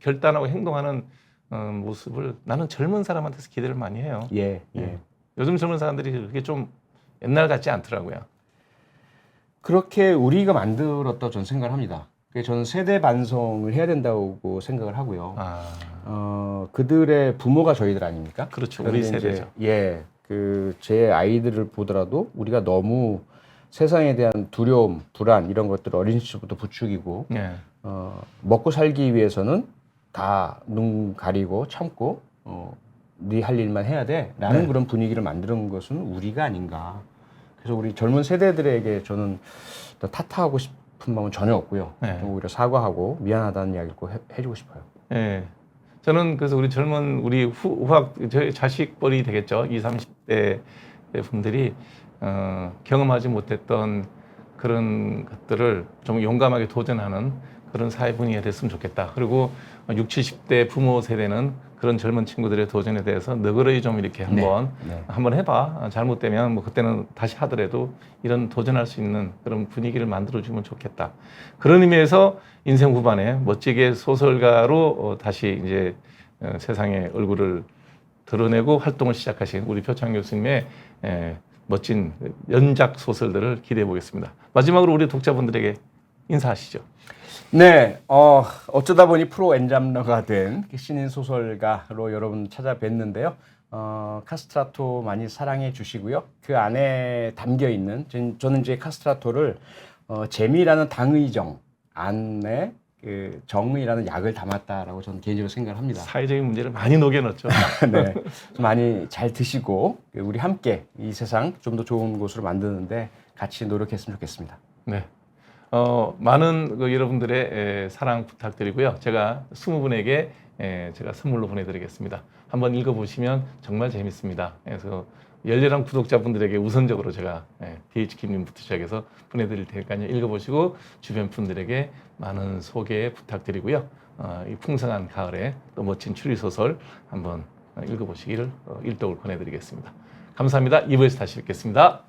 결단하고 행동하는 모습을 나는 젊은 사람한테서 기대를 많이 해요. 예. 요즘 젊은 사람들이 그게 좀 옛날 같지 않더라고요. 그렇게 우리가 만들었다고 저는 생각을 합니다. 그래서 저는 세대 반성을 해야 된다고 생각을 하고요. 그들의 부모가 저희들 아닙니까? 그렇죠. 우리 세대죠. 예. 제 아이들을 보더라도 우리가 너무 세상에 대한 두려움, 불안 이런 것들을 어린 시절부터 부추기고 먹고 살기 위해서는 다 눈 가리고 참고 네 할 일만 해야 돼라는 그런 분위기를 만드는 것은 우리가 아닌가. 그래서 우리 젊은 세대들에게 저는 탓하고 싶은 마음은 전혀 없고요. 오히려 사과하고 미안하다는 이야기를 꼭 해주고 싶어요. 네. 저는 그래서 우리 젊은 우리 후학 저희 자식뻘이 되겠죠. 20, 30대 분들이 경험하지 못했던 그런 것들을 좀 용감하게 도전하는 그런 사회 분위기가 됐으면 좋겠다. 그리고 60, 70대 부모 세대는 그런 젊은 친구들의 도전에 대해서 너그러이 좀 이렇게 한번 해봐. 잘못되면 뭐 그때는 다시 하더라도 이런 도전할 수 있는 그런 분위기를 만들어주면 좋겠다. 그런 의미에서 인생 후반에 멋지게 소설가로 다시 이제 세상의 얼굴을 드러내고 활동을 시작하신 우리 표창 교수님의 멋진 연작 소설들을 기대해 보겠습니다. 마지막으로 우리 독자분들에게 인사하시죠. 네, 어쩌다 보니 프로 엔잡러가 된 신인 소설가로 여러분 찾아뵀는데요. 카스트라토 많이 사랑해 주시고요. 그 안에 담겨 있는 저는 이제 카스트라토를 재미라는 당의정 안에 그 정의라는 약을 담았다라고 저는 개인적으로 생각을 합니다. 사회적인 문제를 많이 녹여넣었죠. 네, 좀 많이 잘 드시고 우리 함께 이 세상 좀 더 좋은 곳으로 만드는데 같이 노력했으면 좋겠습니다. 네. 많은 여러분들의 사랑 부탁드리고요. 제가 20분에게 제가 선물로 보내드리겠습니다. 한번 읽어보시면 정말 재밌습니다. 그래서 열렬한 구독자분들에게 우선적으로 제가 DH킴님부터 시작해서 보내드릴 테니까요. 읽어보시고 주변 분들에게 많은 소개 부탁드리고요. 이 풍성한 가을에 또 멋진 추리소설 한번 읽어보시기를 일독을 권해드리겠습니다. 감사합니다. 2부에서 다시 뵙겠습니다.